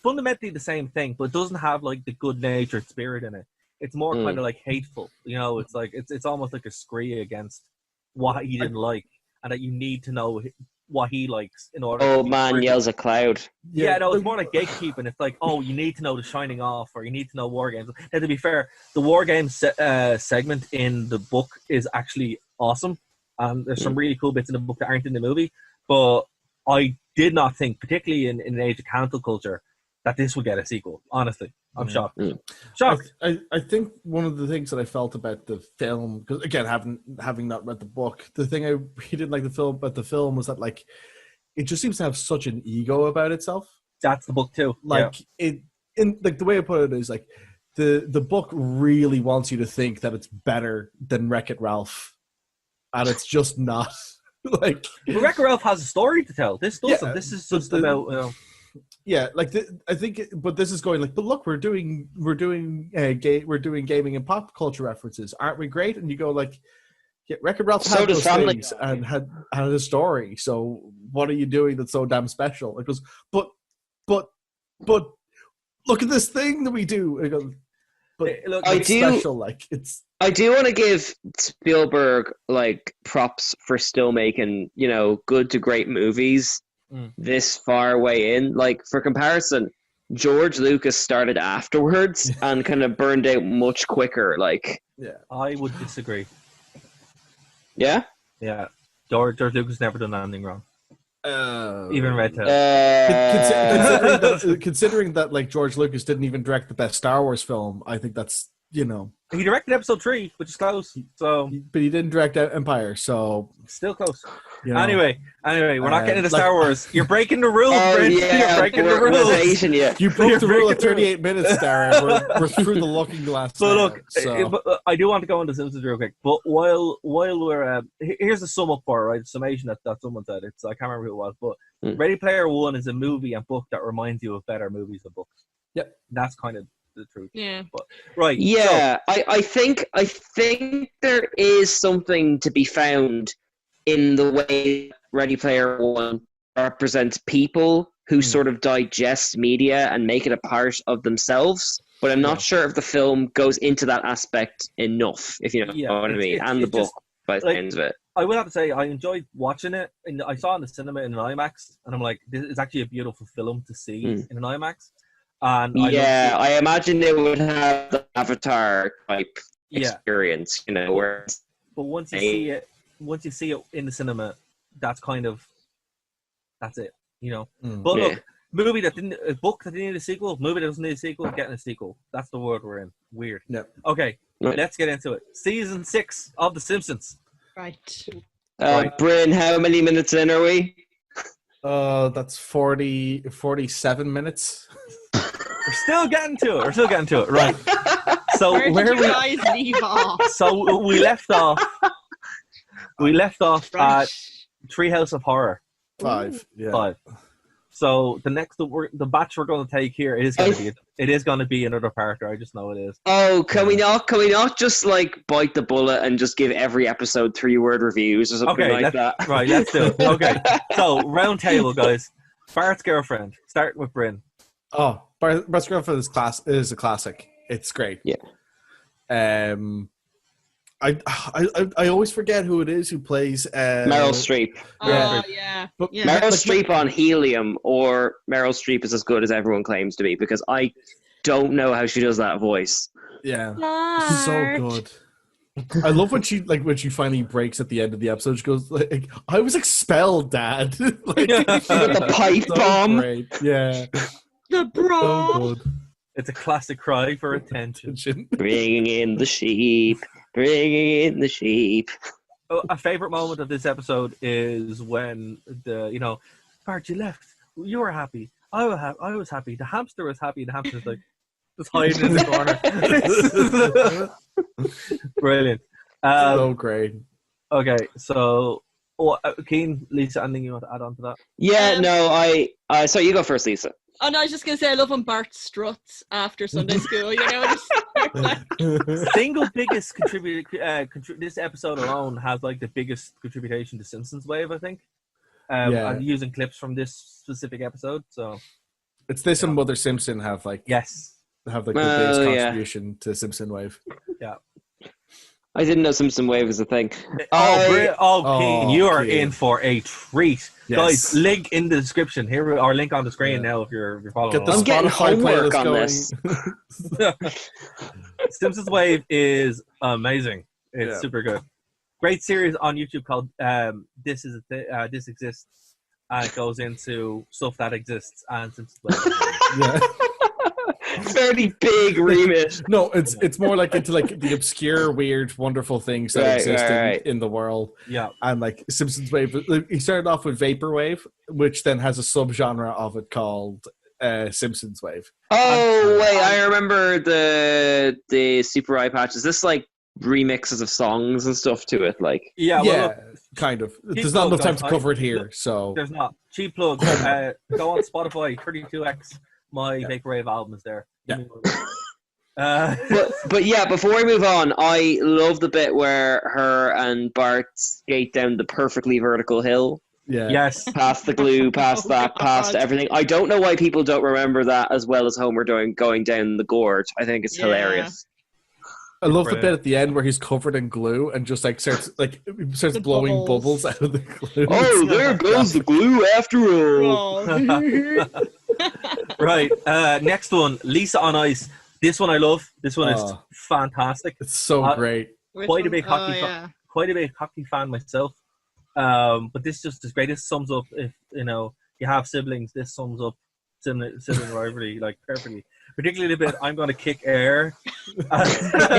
fundamentally the same thing, but it doesn't have like the good-natured spirit in it. It's more kind of like hateful. It's like it's almost like a scree against what he didn't like, and that you need to know what he likes in order. Oh man, yells at cloud. Yeah, no, it's more like gatekeeping. It's like, you need to know The Shining Off, or you need to know War Games. Now, to be fair, the War Games segment in the book is actually awesome, and there's some really cool bits in the book that aren't in the movie. But I did not think, particularly in an age of cancel culture, that this would get a sequel. Honestly, I'm shocked. Shocked. I think one of the things that I felt about the film, because again, having not read the book, the thing I really didn't like about the film was that like it just seems to have such an ego about itself. That's the book too. Like the way I put it is like the book really wants you to think that it's better than Wreck-It Ralph, and it's just not. Like, Wreck-It Ralph has a story to tell. This doesn't. This is just about. Yeah, like I think, but this is going like, but look, we're doing gaming and pop culture references, aren't we great? And you go like, yeah, Wreck-It Ralph had those things and had a story. So what are you doing that's so damn special? It goes, but look at this thing that we do. It goes, but look, special, like it's. I do want to give Spielberg like props for still making, good to great movies this far way in. Like, for comparison, George Lucas started afterwards and kind of burned out much quicker. Like, yeah, I would disagree. Yeah? Yeah. George Lucas never done anything wrong. Even Red Tail. Considering that like George Lucas didn't even direct the best Star Wars film, I think that's he directed Episode 3, which is close. So, but he didn't direct Empire, so still close. Anyway, we're not getting into Star Wars. You're breaking the rules, Brent. Yeah, you're breaking the rules. You broke the rule at 38 minutes, Darren. We're through the looking glass. So look, I do want to go on to Simpsons real quick. But while we're here's the sum up for right, summation that someone said. I can't remember who it was, but Ready Player One is a movie and book that reminds you of better movies and books. Yep, that's kind of the truth. Yeah. But right. Yeah, so, I think there is something to be found in the way Ready Player One represents people who sort of digest media and make it a part of themselves. But I'm not sure if the film goes into that aspect enough, if you know what I mean, and the book by the end of it. I will have to say I enjoyed watching it. I saw it in the cinema in an IMAX, and I'm like, this is actually a beautiful film to see in an IMAX. And I imagine they would have the Avatar type experience, where. But once you see it in the cinema, that's it, But look, a book that didn't need a sequel, movie that doesn't need a sequel, getting a sequel. That's the world we're in. Weird. Yep. Okay, let's get into it. Season 6 of The Simpsons. Right. Bryn, how many minutes in are we? That's 47 minutes. We're still getting to it. Right. So where did you guys leave off? So we left off at Treehouse of Horror. 5. Yeah. 5. So the batch we're going to take here is going to be another parter. I just know it is. Oh, can we not just like bite the bullet and just give every episode 3-word reviews or something like that? Right, let's do it. Okay, so round table, guys. Bart's girlfriend. Starting with Bryn. Oh, Bart's girlfriend is a classic. It's great. Yeah. I always forget who it is who plays Meryl Streep. Oh yeah. But Meryl Streep on helium, or Meryl Streep is as good as everyone claims to be, because I don't know how she does that voice. Yeah, she's so good. I love when she finally breaks at the end of the episode. She goes like, "I was expelled, Dad." Like, with the pipe bomb. Great. Yeah, The bra. so good. It's a classic cry for attention. Bringing in the sheep. Bringing in the sheep. A favorite moment of this episode is when Bart, you left. You were happy. I was happy. The hamster was happy. The hamster's like just hiding in the corner. Brilliant. So great. Okay, so Keen, Lisa, anything you want to add on to that? Yeah, no, I. So you go first, Lisa. Oh no, I was just gonna say I love when Bart struts after Sunday school. Single biggest contributor. This episode alone has like the biggest contribution to Simpsons Wave, I think. I'm using clips from this specific episode, so it's this and Mother Simpson have the biggest contribution to Simpson Wave. Yeah. I didn't know Simpson Wave was a thing. Keen, you are in for a treat. Yes. Guys, link in the description. Here, our link on the screen now if you're following Get the I'm getting Spotify homework on playlist this. Simpsons Wave is amazing. It's super good. Great series on YouTube called This Exists. And it goes into stuff that exists and Simpsons Wave. Yeah. Fairly big remit. No, it's more like into like the obscure, weird, wonderful things that exist in the world. Yeah. And like Simpsons Wave, he started off with Vaporwave, which then has a subgenre of it called Simpsons Wave. Oh wait, I remember the Super Eye Patch. Is this like remixes of songs and stuff to it? Like kind of. There's not enough time to cover it here, so there's not. Cheap plug. Go on Spotify, 32X. My Vaporwave album is there. Yeah. But yeah, before we move on, I love the bit where her and Bart skate down the perfectly vertical hill. Yeah. Yes. Past the glue, past past everything. I don't know why people don't remember that as well as Homer doing going down the gorge. I think it's hilarious. I love the bit at the end where he's covered in glue and just starts blowing bubbles out of the glue. Oh, there goes the glue after all. Right. Next one, Lisa on Ice. This one I love. This one is fantastic. It's so great. Quite a big hockey fan myself. But this just is great. This sums up if you have siblings. This sums up sibling rivalry like perfectly. Particularly the bit I'm going to kick air. I'm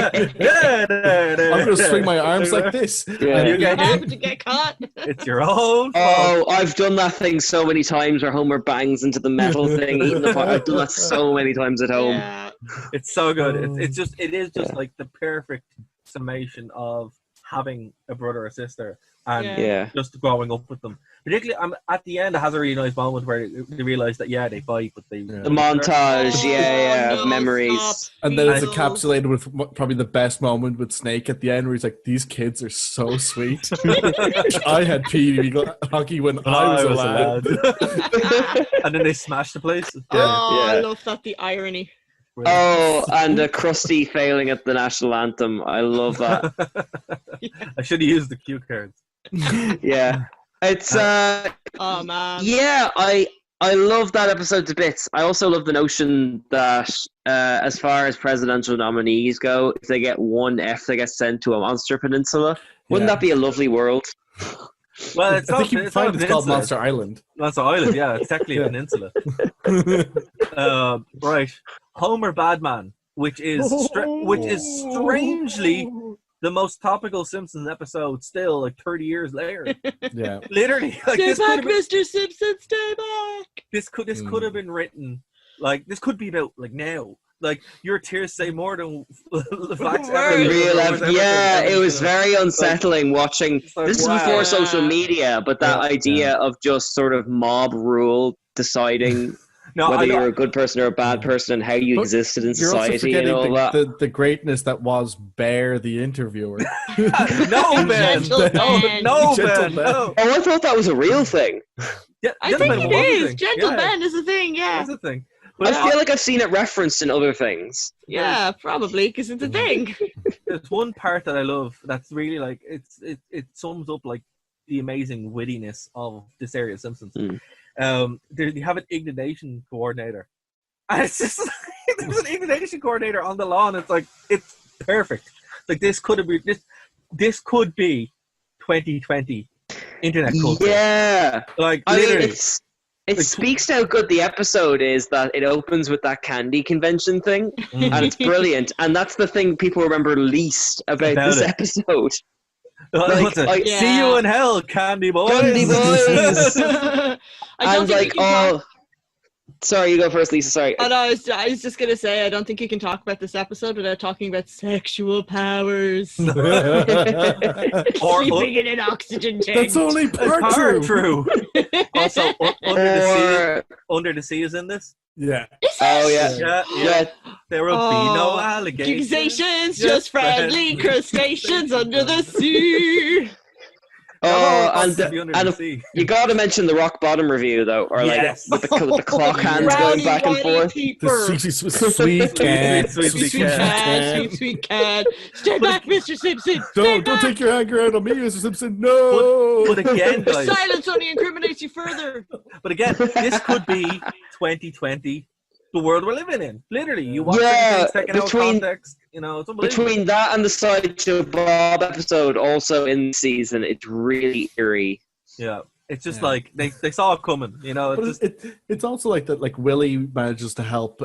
going to swing my arms like this. Yeah. You get to get caught. It's your own fault. Oh, I've done that thing so many times where Homer bangs into the metal thing, eating the fire. I've done that so many times at home. Yeah. It's so good. It is just like the perfect summation of having a brother or sister and just growing up with them. Particularly, at the end, it has a really nice moment where they realise that they fight, but they the montage, of memories, Stop. And then it's encapsulated with probably the best moment with Snake at the end, where he's like, "These kids are so sweet." I had PE hockey when I was a lad. And then they smash the place. I love that, the irony. Oh, and Krusty failing at the national anthem. I love that. I should have used the cue cards. Yeah. It's oh man. Yeah, I love that episode to bits. I also love the notion that as far as presidential nominees go, if they get one F, they get sent to a monster peninsula. Wouldn't that be a lovely world? Well, it's I think you can find it's called Monster Island. Monster Island, yeah, it's technically a peninsula. Right, Homer Badman, which is strangely the most topical Simpsons episode still, like 30 years later. Yeah, literally. Like, stay back, Mr. Simpson, stay back. This could have been written like this could be about like now. Like your tears say more than facts ever. Yeah, it was very unsettling watching. This is before social media, but that idea of just sort of mob rule deciding No, whether you're a good person or a bad person and how you But existed in You're also society and all forgetting that. the greatness that was Bear, the interviewer. no, man. Gentleman. No, Gentleman. man. No. Oh, I thought that was a real thing. Yeah, I think Gentleman it was a is. thing. Gentleman is a thing, yeah. That's a thing. I But feel like I've seen it referenced in other things. Yeah, probably, because it's a thing. there's one part that I love that's really like it sums up like the amazing wittiness of this area of Simpsons. You have an ignition coordinator, and it's just like, there's an ignition coordinator on the lawn. It's like it's perfect. Like this could have been this could be 2020 internet culture. Yeah, Like I mean, literally. it speaks to how good the episode is that it opens with that candy convention thing, and it's brilliant. And that's the thing people remember least about this episode. See you in hell, Candy Boys. Candy Boys. I don't And think like, you can talk. sorry, you go first, Lisa. Sorry. Oh, no, I was just gonna say I don't think you can talk about this episode without talking about sexual powers. Sleeping in an oxygen tank. That's only part true. Also, Under the Sea is in this. Yeah. Oh yeah. Yeah. There will be no allegations. Accusations, just friendly crustaceans under the sea. Oh, and and you got to mention the rock bottom review though, or like with the clock hands going back and forth. The sweet cat. Sweet cat. Stay back, Mr. Simpson. Don't take your anger out on me, Mr. Simpson. No. But again, guys. Silence only incriminates you further. But again, this could be 2020, the world we're living in. Literally, you watch things taken out of context. You know, it's unbelievable. Between that and the Sideshow Bob episode, also in the season, it's really eerie. Yeah, it's just like they saw it coming. You know, it's also like that. Like Willie manages to help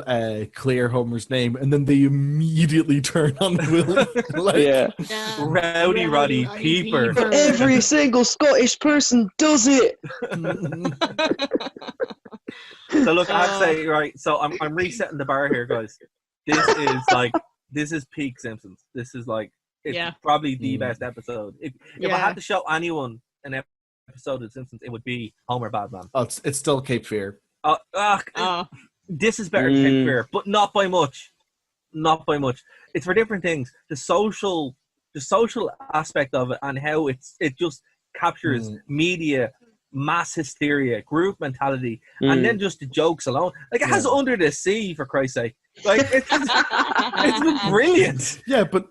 clear Homer's name, and then they immediately turn on Willie. Like, Rowdy Roddy Peeper. Every single Scottish person does it. So look, I have to say, right. So I'm resetting the bar here, guys. This is peak Simpsons. This is like it's probably the best episode. If I had to show anyone an episode of Simpsons, it would be Homer Badman. Oh, it's still Cape Fear. This is better than Cape Fear, but not by much. Not by much. It's for different things. The social aspect of it and how it just captures media, mass hysteria, group mentality, and then just the jokes alone. Like it has Under the Sea, for Christ's sake. Like it's been brilliant. Yeah, but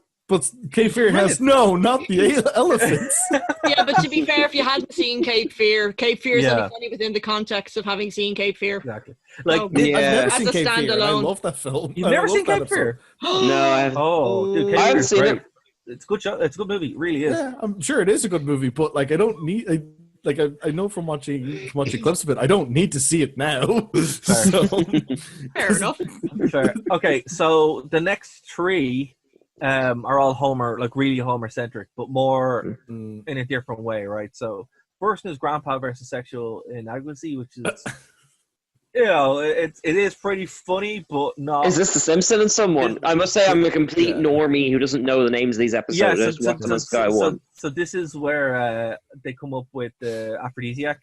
Cape Fear has not the elephants. Yeah, but to be fair, if you hadn't seen Cape Fear is only funny within the context of having seen Cape Fear. Exactly. Like I've never seen Cape Fear. Standalone. I love that film. You've never seen Cape Fear? No, I haven't. Oh, dude, Cape I haven't Fear's seen great. it. It's a good show. It's a good movie. It really is. Yeah, I'm sure it is a good movie, but like I don't need. I know from watching clips of it, I don't need to see it now. So. Fair enough. Fair. Okay, so the next three are all Homer, like really Homer centric, but more in a different way, right? So first is Grandpa versus Sexual Inadequacy, which is it is pretty funny, but not. Is this The Simpsons and someone? I must say, I'm a complete normie who doesn't know the names of these episodes. So this is where they come up with the aphrodisiac.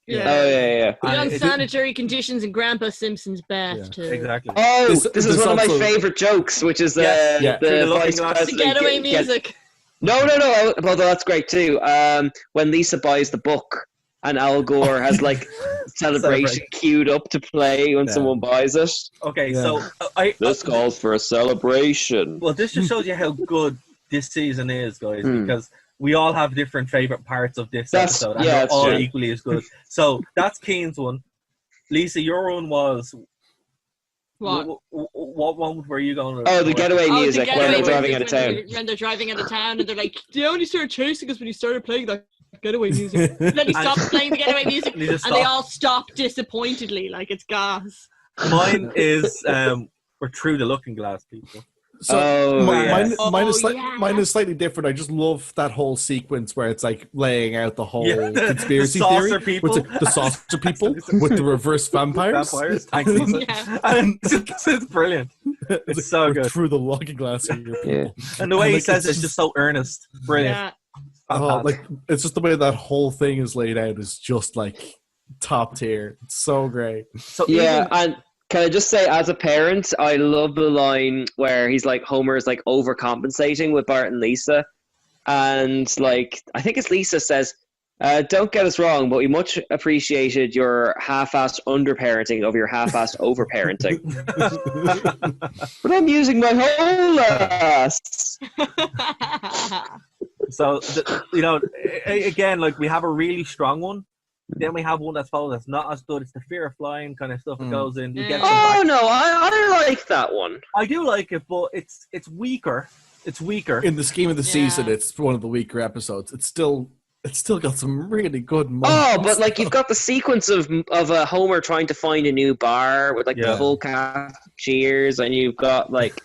Yeah. Oh yeah. The unsanitary conditions in Grandpa Simpson's bathtub. Exactly. Oh, this is one of my favorite jokes, which is the vice president. The getaway music. No. Although that's great too. When Lisa buys the book and Al Gore has like celebration queued up to play when someone buys it. Okay, so this calls for a celebration. Well, this just shows you how good this season is, guys, because we all have different favorite parts of this episode, and they're all equally as good. So that's Keen's one. Lisa, your one was what one were you going to? Oh, the getaway music when they're driving out of town. When they're driving out of town, and they're like, they only started chasing us when he started playing that getaway music. Then he stopped playing the getaway music, and they all stop disappointedly, like it's gas. Mine is we're through the looking glass, people. So mine is slightly different. I just love that whole sequence where it's like laying out the whole conspiracy theory. People. With the saucer people with the reverse vampires. Thanks, Lisa. And it's brilliant. It's so good. Through the looking glass. And the way he says it's just so earnest. Brilliant. Like it's just the way that whole thing is laid out is just like top tier. It's so great. So Yeah, and can I just say, as a parent, I love the line where he's like, Homer is like overcompensating with Bart and Lisa. And like, I think it's Lisa says, don't get us wrong, but we much appreciated your half-assed under-parenting of your half-assed over-parenting. But I'm using my whole ass. So, again, like we have a really strong one. Then we have one that's followed that's not as good. It's the fear of flying kind of stuff that goes in. You get Oh no, I like that one. I do like it, but it's weaker. It's weaker In the scheme of the season, it's one of the weaker episodes. It's still got some really good moments. Oh, but like you've got the sequence of Homer trying to find a new bar with like the full cast of Cheers, and you've got like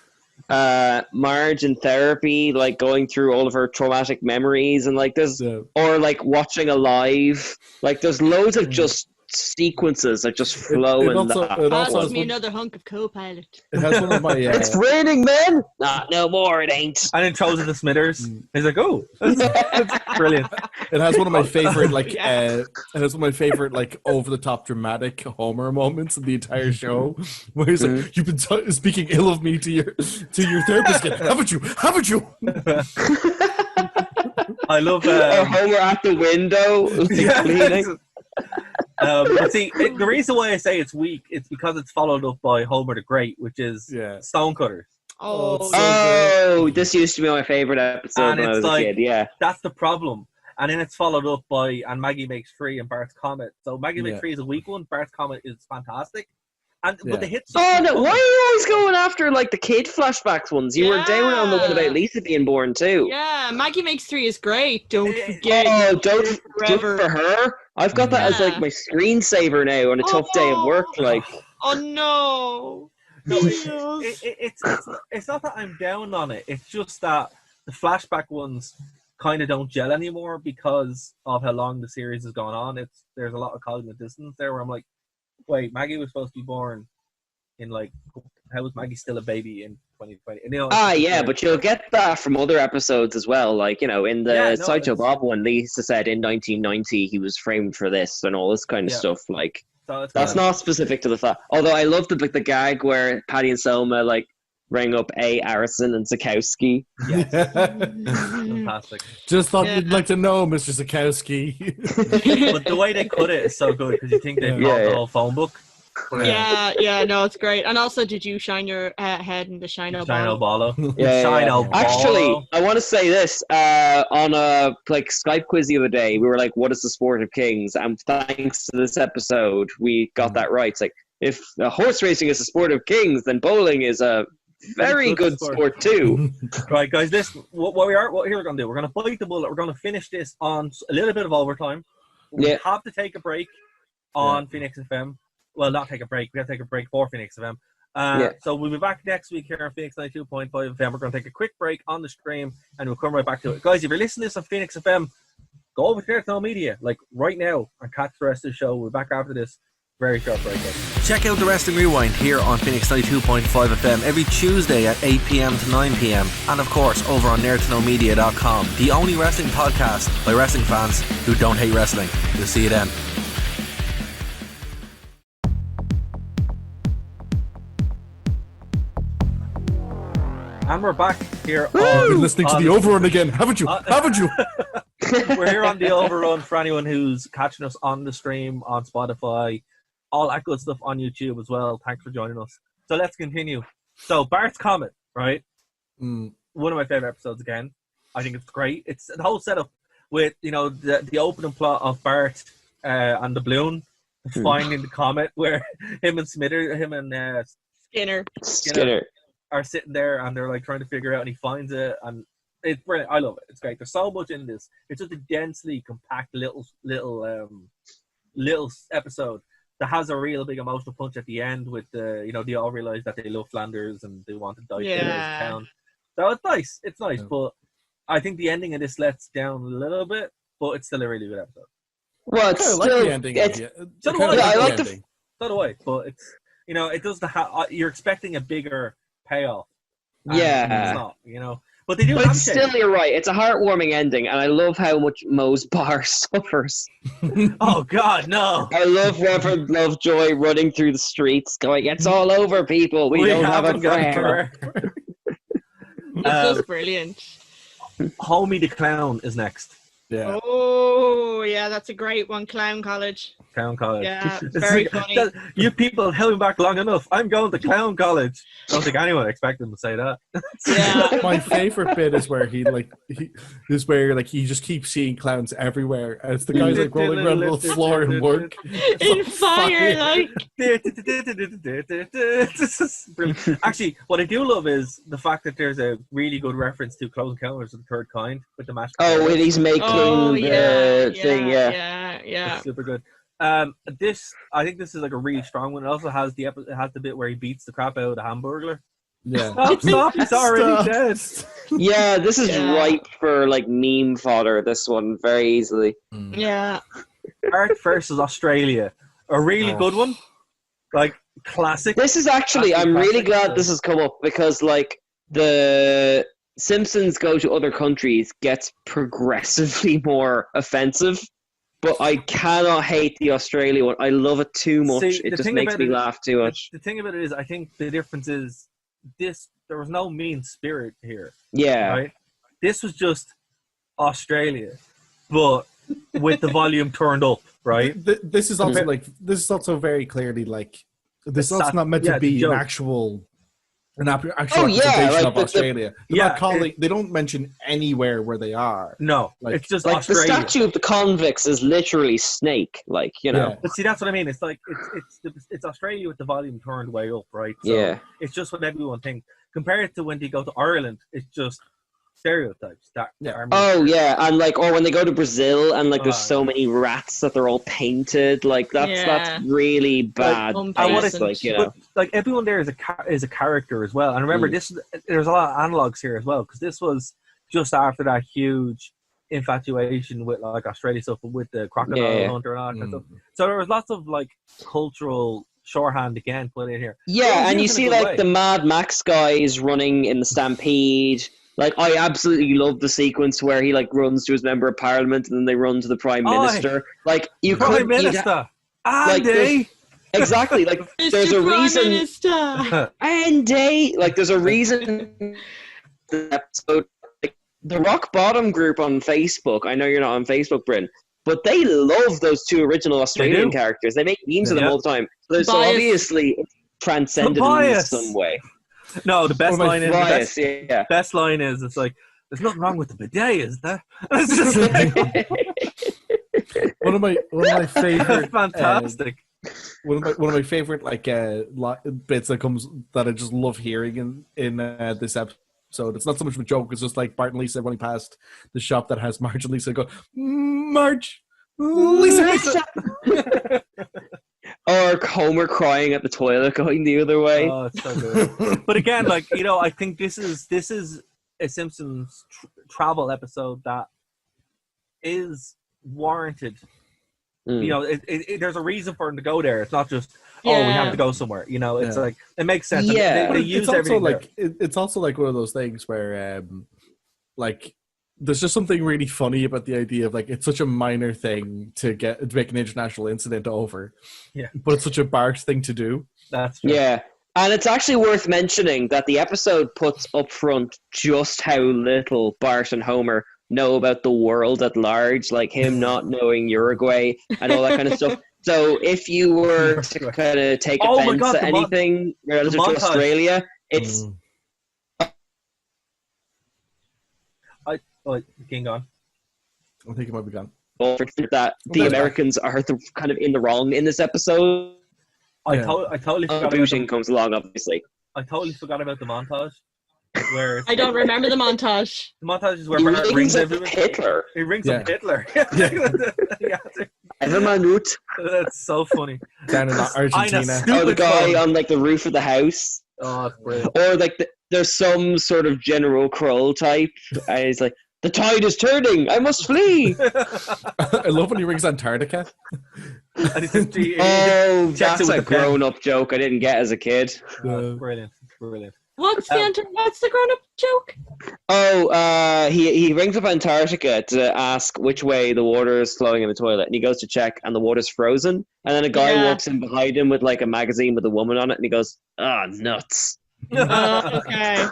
Marge in therapy, like going through all of her traumatic memories, and like there's or like watching Alive. Like there's loads of just sequences that just flow in that. It also Pass me another hunk of co-pilot. It has one of my. It's raining men. Not no more. It ain't. And then throws it to Smithers. He's like, "Oh, that's brilliant." It has one of my favorite, like, it has one of my favorite, like, over-the-top dramatic Homer moments in the entire show, where he's like, "You've been speaking ill of me to your therapist, again. Haven't you? Haven't you?" I love Homer at the window cleaning. But see, the reason why I say it's weak, it's because it's followed up by Homer the Great, which is Stonecutters. This used to be my favorite episode when I was a kid. Yeah, that's the problem. And then it's followed up by And Maggie Makes Free and Bart's Comet. So Maggie Makes Free is a weak one. Bart's Comet is fantastic. But the hits. Oh no! Why are you always going after like the kid flashbacks ones? You were down on the one about Lisa being born too. Yeah, Maggie Makes 3 is great. Don't forget. Oh, don't for her. I've got that as like my screensaver now on a tough day at work. Like, oh no. No, it's not that I'm down on it. It's just that the flashback ones kind of don't gel anymore because of how long the series has gone on. There's a lot of cognitive dissonance there where I'm like, wait, Maggie was supposed to be born in like, how was Maggie still a baby in 2020? And, but you'll get that from other episodes as well. Like, in the Sideshow Bob one, Lisa said in 1990 he was framed for this and all this kind of stuff. Like, so that's not specific to the fact. Although I love the gag where Patty and Selma like rang up A. Arison and Zukowski. Yes. Fantastic. Just thought you'd like to know, Mr. Zukowski. But the way they cut it is so good because you think they've got the whole phone book. No, it's great. And also, did you shine your head in the Shino Bolo? Actually, I want to say this on a Skype quiz the other day. We were like, "What is the sport of kings?" And thanks to this episode, we got that right. It's like if horse racing is a sport of kings, then bowling is a very good sport too. Right, guys. What we're going to do? We're going to bite the bullet. We're going to finish this on a little bit of overtime. We have to take a break on Phoenix FM. Well, not take a break. We have to take a break for Phoenix FM. So we'll be back next week here on Phoenix 92.5 FM. We're going to take a quick break on the stream, and we'll come right back to it. Guys, if you're listening to this on Phoenix FM, go over to Nerd Media, like right now, and catch the rest of the show. We're back after this very short break. Check out the Wrestling Rewind here on Phoenix 92.5 FM every Tuesday at 8 p.m. to 9 p.m. And of course, over on nerdtoknowmedia.com, the only wrestling podcast by wrestling fans who don't hate wrestling. We'll see you then. And we're back here. I've been listening to the Overrun again, haven't you? Haven't you? We're here on the Overrun for anyone who's catching us on the stream, on Spotify, all that good stuff on YouTube as well. Thanks for joining us. So let's continue. So Bart's Comet, right? One of my favorite episodes again. I think it's great. It's the whole setup with, the opening plot of Bart and the balloon finding the comet, where him and Skinner are sitting there and they're like trying to figure out, and he finds it, and it's brilliant. I love it. It's great. There's so much in this. It's just a densely compact little episode that has a real big emotional punch at the end with they all realize that they love Flanders and they want to die in his town. So it's nice. It's nice, but I think the ending of this lets down a little bit, but it's still a really good episode. Well, it's like the ending. So do I. I like the ending. So do I. But it's it does you're expecting a bigger payoff. Yeah. It's not, But they do But it's handshake. still, you're right. It's a heartwarming ending, and I love how much Moe's bar suffers. Oh God, no! I love Reverend Lovejoy running through the streets, going, "It's all over, people. We don't have a haven't got prayer." It's just brilliant. Homie the Clown is next. Yeah. Oh, yeah, that's a great one. Clown College. Clown College. Yeah, It's very like, funny. You people held me back long enough. I'm going to Clown College. I don't think anyone expected him to say that. Yeah. My favorite bit is where he just keeps seeing clowns everywhere as the guys like rolling around the floor and work. In fire, like. Brilliant. Actually, what I do love is the fact that there's a really good reference to Close Encounters of the Third Kind with the mashed Oh, when he's making the thing, yeah. It's super good. This, I think this is like a really strong one. It also has it has the bit where he beats the crap out of the Hamburglar. Yeah. Stop! He's already dead. Yeah, this is Yeah. ripe for like meme fodder. This one very easily. Yeah. Art versus Australia, a really good one, like classic. This is actually, I'm really Classic. glad this has come up because like the Simpsons Go to Other Countries gets progressively more offensive. But I cannot hate the Australia one. I love it too much. See, it the just thing makes about me it- laugh too much. The thing about it is, I think the difference is there was no mean spirit here, Yeah. right? This was just Australia, but with the volume turned up, right? This is also very clearly like this is also not meant to the be joke. an actual Oh, yeah, representation like of the- Australia. They're Yeah, not calling. They don't mention anywhere where they are. No, Like- it's just Like the Australia. statue of the convicts is literally Snake. Like, you know. Yeah. But see, that's what I mean. It's like it's Australia with the volume turned way up, right? So Yeah. it's just what everyone thinks. Compared to when they go to Ireland, it's just stereotypes that are Oh yeah, and like, or when they go to Brazil and like, there's Oh, so many rats that they're all painted. Like that's really bad. And what taste, it's like, you know. but, like everyone there is a character as well. And remember, there's a lot of analogs here as well because this was just after that huge infatuation with like Australia stuff with the crocodile hunter and all that kind of stuff. So there was lots of like cultural shorthand again put in here. It was Yeah, and you used in see a good like way. the Mad Max guys running in the Stampede. Like, I absolutely love the sequence where he like runs to his member of parliament and then they run to the prime minister. Like, you Prime could Minister, like, Andy. exactly. Like, there's a Prime reason. Minister. Andy, like, there's a reason. The episode, like, the Rock Bottom group on Facebook. I know you're not on Facebook, Bryn, but they love those two original Australian do. characters. They make memes of them Yeah. all the time. So Bias. obviously, it's transcended in Bias. some way. No, the best line is Bias, the yeah. best line is it's like there's nothing wrong with the bidet, is there? It's just like, One of my favorite fantastic. one of my favorite bits that I just love hearing in this episode. It's not so much of a joke. It's just like Bart and Lisa running past the shop that has Marge and Lisa go, Marge, Lisa. Or Homer crying at the toilet going the other way. Oh, it's so good. But again, like, you know, I think this is a Simpsons travel episode that is warranted. You know, there's a reason for them to go there. It's not just we have to go somewhere. You know, it's like it makes sense. Yeah. They use It's also everything. like it's also like one of those things where like there's just something really funny about the idea of like it's such a minor thing to make an international incident over. Yeah. But it's such a Bart thing to do. That's true. Yeah. And it's actually worth mentioning that the episode puts up front just how little Bart and Homer know about the world at large, like him not knowing Uruguay and all that kind of stuff. So if you were to kind of take Oh my offense God, at anything relative to montage. Australia, it's... King gone. I think it might be gone. that the Americans are kind of in the wrong in this episode. I totally forgot Bouching comes along, obviously. I totally forgot about the montage. Where I don't remember the montage. The montage is where He Bernard rings rings up everyone. Hitler. He rings Yeah. up Hitler. Have a minute. That's so funny. Down in Argentina. Or the guy on like the roof of the house. Oh, it's brilliant. Or like there's some sort of General Kroll type, and he's like, "The tide is turning. I must flee." I love when he rings Antarctica. And he just, Oh, checks it that's with a the pen. grown-up joke I didn't get as a kid. Brilliant. What's the grown-up joke? Oh, he rings up Antarctica to ask which way the water is flowing in the toilet, and he goes to check, and the water's frozen. And then a guy walks in behind him with like a magazine with a woman on it, and he goes, "Ah, nuts." Okay.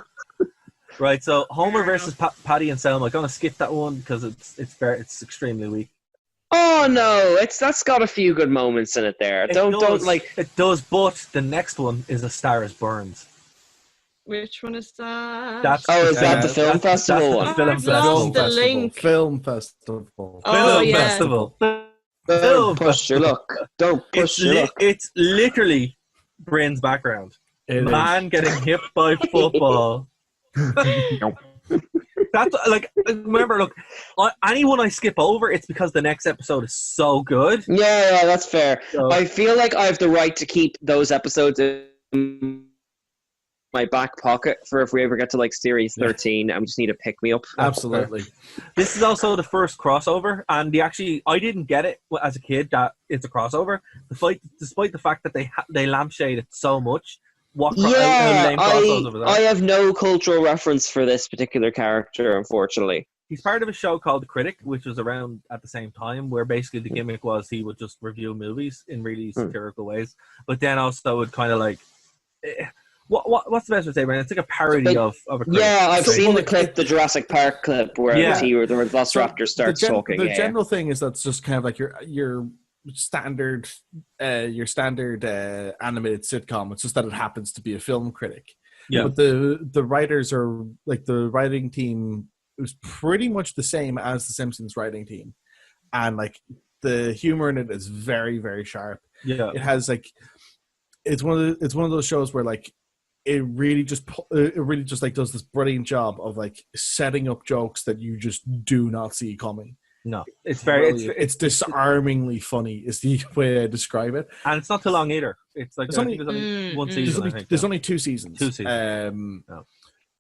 Right. So Homer versus Patty and Selma. I'm gonna skip that one because it's extremely weak. Oh no, that's got a few good moments in it there. Don't like it does, but the next one is A Star Is Burns. Which one is that? Is that the film festival one? Film festival. The link. Film festival. Oh, Film yeah. festival. Don't push your luck. Don't push your luck. It's literally Bryn's background. Man getting hit by football. That's like, remember, look, anyone I skip over, it's because the next episode is so good. Yeah, that's fair. So, I feel like I have the right to keep those episodes in my back pocket for if we ever get to like series 13 and we just need to pick me up. Absolutely. This is also the first crossover, and I didn't get it as a kid that it's a crossover, despite the fact that they lampshade it so much. I have no cultural reference for this particular character, unfortunately. He's part of a show called The Critic, which was around at the same time, where basically the gimmick was he would just review movies in really satirical ways, but then also would kind of like, what's the best way to say, Brandon? It's like a parody of a critic. Yeah, I've seen the clip, the Jurassic Park clip, where the Velociraptor starts talking. The general thing is that's just kind of like your standard animated sitcom. It's just that it happens to be a film critic. Yeah. But the writers are like, the writing team is pretty much the same as the Simpsons writing team, and like the humor in it is very, very sharp. Yeah. It has like, it's one of those shows where like it really just like does this brilliant job of like setting up jokes that you just do not see coming. No, it's disarmingly funny is the way I describe it, and it's not too long either. It's like there's only one season. There's only 2 seasons. 2 seasons.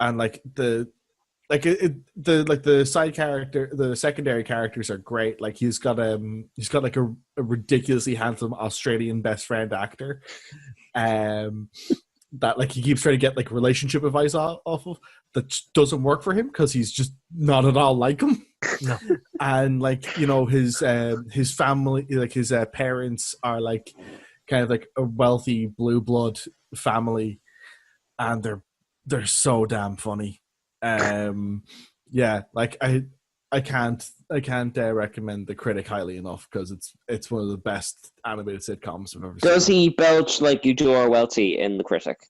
And like the side character, the secondary characters are great. Like he's got like a ridiculously handsome Australian best friend actor, that like he keeps trying to get like relationship advice off of, that doesn't work for him because he's just not at all like him. No. And like, you know, his family, like his parents are like kind of like a wealthy blue blood family, and they're so damn funny. Yeah, like I can't recommend The Critic highly enough because it's one of the best animated sitcoms I've ever seen. Does he belch like Eudora Welty in The Critic?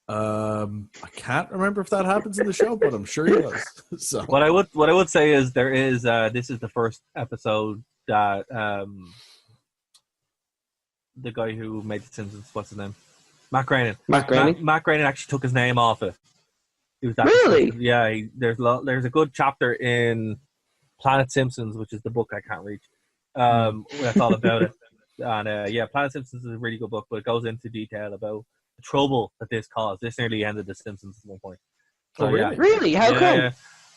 I can't remember if that happens in the show, but I'm sure he does. So what I would say is there is this is the first episode that the guy who made The Simpsons, what's his name? Matt Groening. Matt Groening actually took his name off it. He was really? Yeah. There's a good chapter in Planet Simpsons, which is the book I can't reach. That's all about it. And Planet Simpsons is a really good book, but it goes into detail about the trouble that this caused. This nearly ended The Simpsons at one point. So, really? Really? How come? Yeah.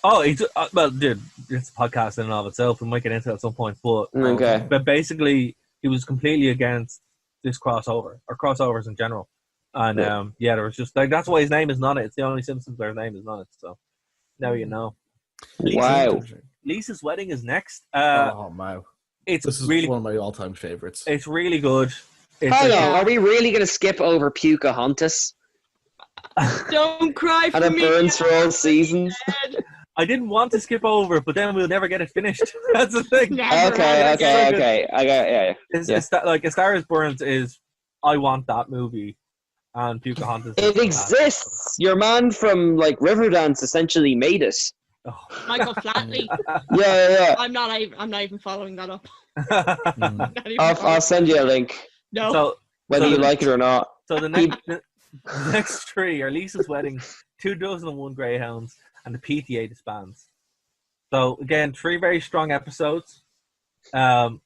Oh, well, dude, it's a podcast in and of itself. We might get into it at some point, but okay. But basically, he was completely against this crossover or crossovers in general. And there was just like, that's why his name isn't on it. It's the only Simpsons where his name is on it. So now you know. Wow. Lisa's Wedding is next. Oh wow! This is really one of my all-time favorites. It's really good. Hold on, are we really going to skip over Pocahontas? Don't cry for and me. And it burns for all seasons. I didn't want to skip over, but then we'll never get it finished. That's the thing. Okay. I got It's like A Star Is Burns is. I want that movie. And Pocahontas. It exists. Your man from like Riverdance essentially made it. Oh. Michael Flatley. Yeah. I'm not even following that up. I'll send you a link. No. Whether you like it or not. So the next 3 are Lisa's Wedding, 201 Greyhounds, and the PTA disbands. So again, 3 very strong episodes. The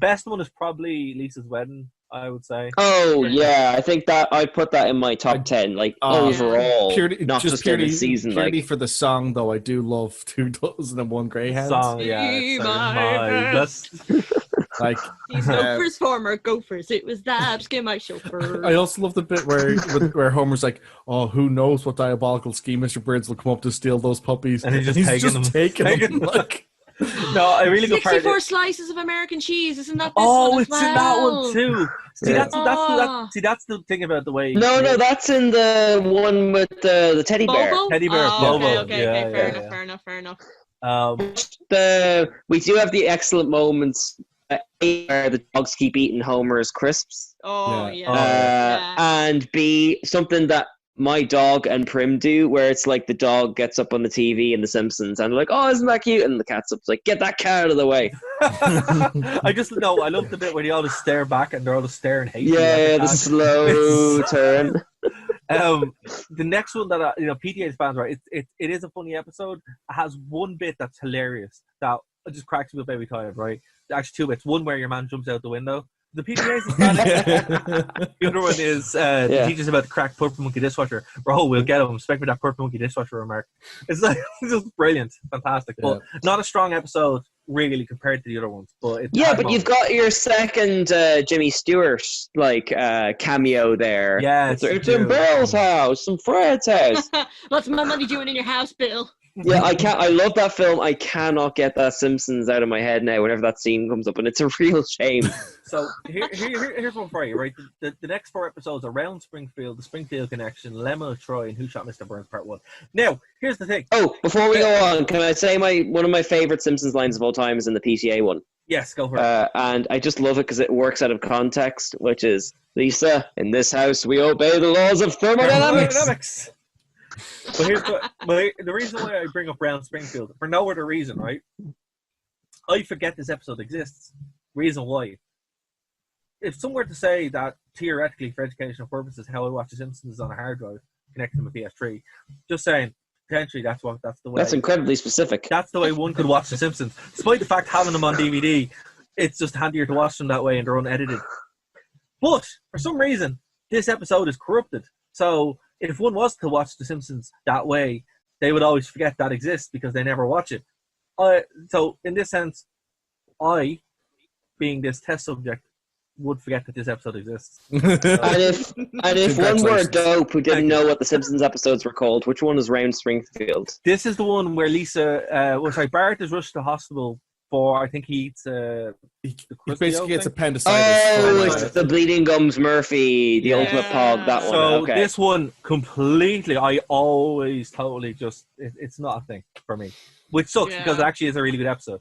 best one is probably Lisa's Wedding, I would say. Oh yeah, I think that I'd put that in my top 10, like overall, not just in the season. Purely like for the song, though, I do love 201 Greyhounds. Song, yeah, it's my best. Like These Gophers former Gophers. It was that. Get my chauffeur. I also love the bit where Homer's like, "Oh, who knows what diabolical scheme Mr. Birds will come up to steal those puppies?" And he's just taking them. Like, no, I really go part 64 slices of American cheese. Isn't that this Oh, one as it's in that one too. See, Yeah. that's the thing about the way. No, that's in the one with the teddy bear. Bobo? Teddy bear, Oh, Bobo. Okay. Yeah. Fair enough. We do have the excellent moments where the dogs keep eating Homer's crisps. Oh, yeah. And B, something that my dog and Prim do, where it's like the dog gets up on the TV in The Simpsons and they're like, "Oh, isn't that cute?" And the cat's up like, "Get that cat out of the way." I love the bit where they all just stare back and they're all just staring hatefully. Yeah, the slow turn. The next one that PTA's fans, right? It is a funny episode. It has one bit that's hilarious that just cracks me up every time, right? Actually, two bits. One where your man jumps out the window. The PTA's is funny. The other one is the teacher's about to crack Purple Monkey dishwasher. Bro, we'll get him. Expect me that Purple Monkey dishwasher remark. It's like it's just brilliant, fantastic. Yeah. But not a strong episode really compared to the other ones. But You've got your second Jimmy Stewart cameo there. Yeah, it's in Bill's house, and Fred's house. What's my money doing in your house, Bill? Yeah, I love that film. I cannot get that Simpsons out of my head now whenever that scene comes up, and it's a real shame. So here's one for you, right? The next 4 episodes are Around Springfield, The Springfield Connection, Lemon of Troy, and Who Shot Mr. Burns Part 1. Now, here's the thing. Oh, before we go on, can I say one of my favorite Simpsons lines of all time is in the PTA one? Yes, go for it. And I just love it because it works out of context, which is, "Lisa, in this house we obey the laws of thermodynamics." But here's the reason why I bring up Brown Springfield, for no other reason, right? I forget this episode exists. Reason why. If someone were to say that theoretically, for educational purposes, how I watch The Simpsons is on a hard drive connected to my PS3, just saying, potentially that's the way. That's incredibly specific. That's the way one could watch The Simpsons. Despite the fact having them on DVD, it's just handier to watch them that way and they're unedited. But for some reason, this episode is corrupted. So if one was to watch The Simpsons that way, they would always forget that exists because they never watch it. So in this sense, I, being this test subject, would forget that this episode exists. And if one were a dope who didn't know what the Simpsons episodes were called, which one is Round Springfield? This is the one where Bart is rushed to hospital for, I think he eats he basically gets appendicitis. Oh, it's the Bleeding Gums Murphy, the ultimate pog, that one. So okay. This one completely, I always totally just, it's not a thing for me. Which sucks because it actually is a really good episode.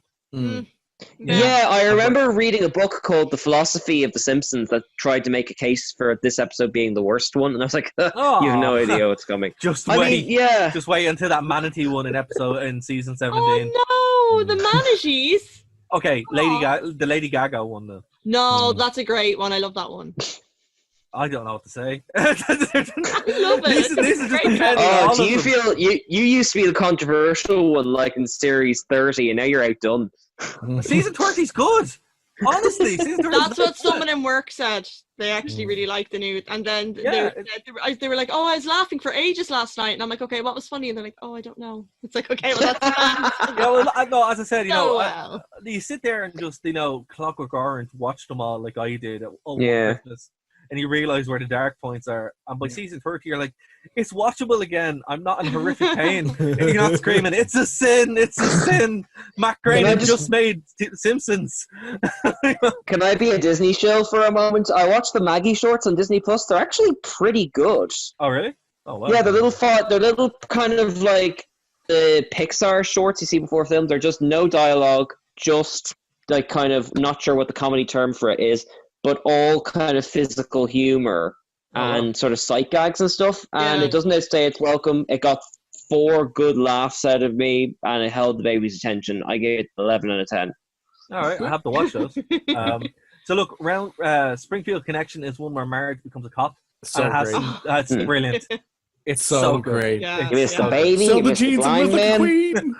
Yeah, I remember reading a book called The Philosophy of the Simpsons that tried to make a case for this episode being the worst one, and I was like, you have no idea what's coming. Just wait until that manatee one in season 17. Oh no, the manatees. Okay, the Lady Gaga one though. No, that's a great one. I love that one. I don't know what to say. I love it. These are just do you feel you used to be the controversial one, like in series 30, and now you're outdone? Season 30's good. Honestly, season 30. That's what someone in work said. They actually really liked the new. And then they were like, "Oh, I was laughing for ages last night," and I'm like, "Okay, what was funny?" And they're like, "Oh, I don't know." It's like, okay, well, that's fine. No, as I said, you sit there and just Clockwork Orange, watch them all like I did Christmas. And you realize where the dark points are. And by season 30, you're like, it's watchable again. I'm not in horrific pain. You're not screaming, it's a sin, it's a sin. Matt Groening just made Simpsons. Can I be a Disney shill for a moment? I watched the Maggie shorts on Disney Plus. They're actually pretty good. Oh, really? Oh, wow. Yeah, they're little kind of like the Pixar shorts you see before films. They're just no dialogue, just like kind of not sure what the comedy term for it is, but all kind of physical humor and sort of sight gags and stuff. And it doesn't outstay its welcome. It got 4 good laughs out of me, and it held the baby's attention. I gave it 11 out of 10. All right, I have to watch those. So look, Round Springfield Connection is one where Marge becomes a cop. So great. It's brilliant. It's so good. great. Yeah, You missed the baby, Sell you the missed the jeans and blind live like a man. queen.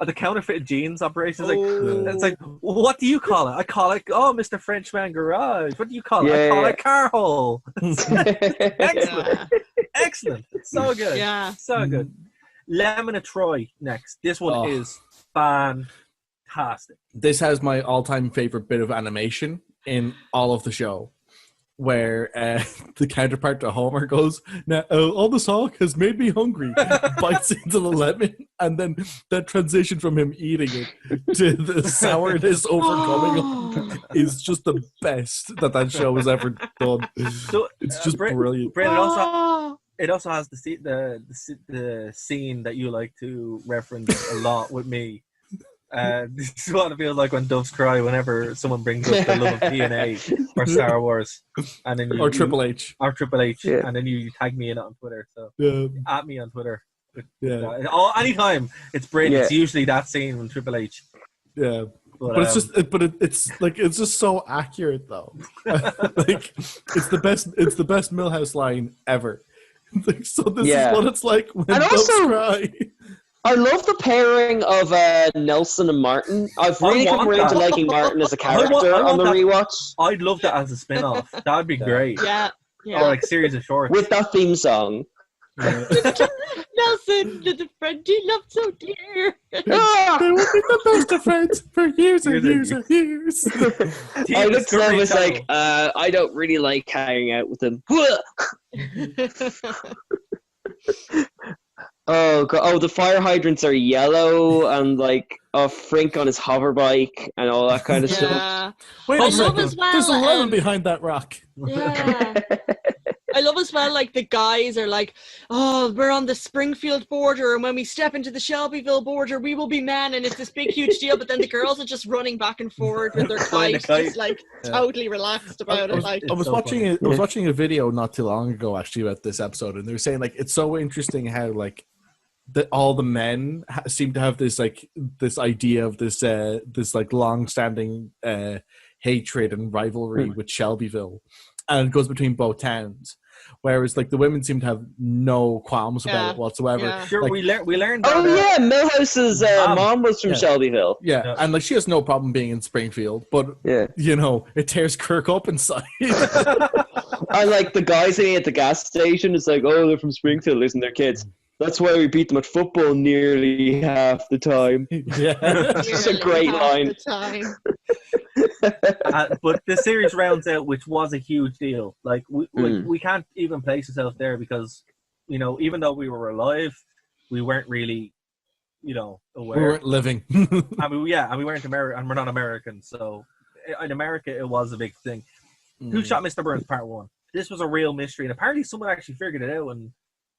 The counterfeit jeans operation it's like, what do you call it? I call it, Mr. Frenchman Garage. What do you call it? I call it car hole. Excellent. So good. Yeah. So good. Lemon of Troy next. This one is fantastic. fantastic. This has my all-time favorite bit of animation in all of the show, where the counterpart to Homer goes, "Now, all this talk has made me hungry," bites into the lemon, and then that transition from him eating it to the sourness overcoming him is just the best that show has ever done. So, It's just brilliant. Brett, it also has the scene that you like to reference a lot with me. This is what it feels like when doves cry whenever someone brings up their love of TNA or Star Wars, and then Or Triple H, and then you tag me in it on Twitter. So at me on Twitter. Anytime it's Brady, it's usually that scene from Triple H. Yeah. But it's just so accurate though. Like it's the best Millhouse line ever. So this is what it's like when doves cry. I love the pairing of Nelson and Martin. I've really come around to liking Martin as a character on the rewatch. I'd love that as a spin-off. That'd be great. Yeah. Or like series of shorts. With that theme song. Nelson, the friend he loved so dear. They will be the best of friends for years and years and years. I looked at him was like, I don't really like hanging out with him. Oh god! Oh, the fire hydrants are yellow, and like a Frink on his hover bike, and all that kind of stuff. Wait a second. There's a lemon behind that rock. Yeah. I love as well, like, the guys are like, oh, we're on the Springfield border, and when we step into the Shelbyville border, we will be men, and it's this big, huge deal. But then the girls are just running back and forward with their kites, just like totally relaxed about it. Like, I was watching a video not too long ago actually about this episode, and they were saying like it's so interesting how like all the men seem to have this idea of this like long-standing hatred and rivalry with Shelbyville, and it goes between both towns. Whereas, like, the women seem to have no qualms about it whatsoever. Yeah. Sure, like, we learned. That, Oh yeah, Millhouse's mom was from Shelbyville. Yeah, and like she has no problem being in Springfield, but you know, it tears Kirk up inside. I like the guys at the gas station. It's like, oh, they're from Springfield, isn't their kids? That's why we beat them at football nearly half the time. Yeah, it's a great line. But the series rounds out, which was a huge deal. Like we can't even place ourselves there because, you know, even though we were alive, we weren't really, you know, aware. We weren't living. I mean, and we weren't American, and we're not American. So in America, it was a big thing. Who Shot Mr. Burns Part 1? This was a real mystery, and apparently someone actually figured it out, and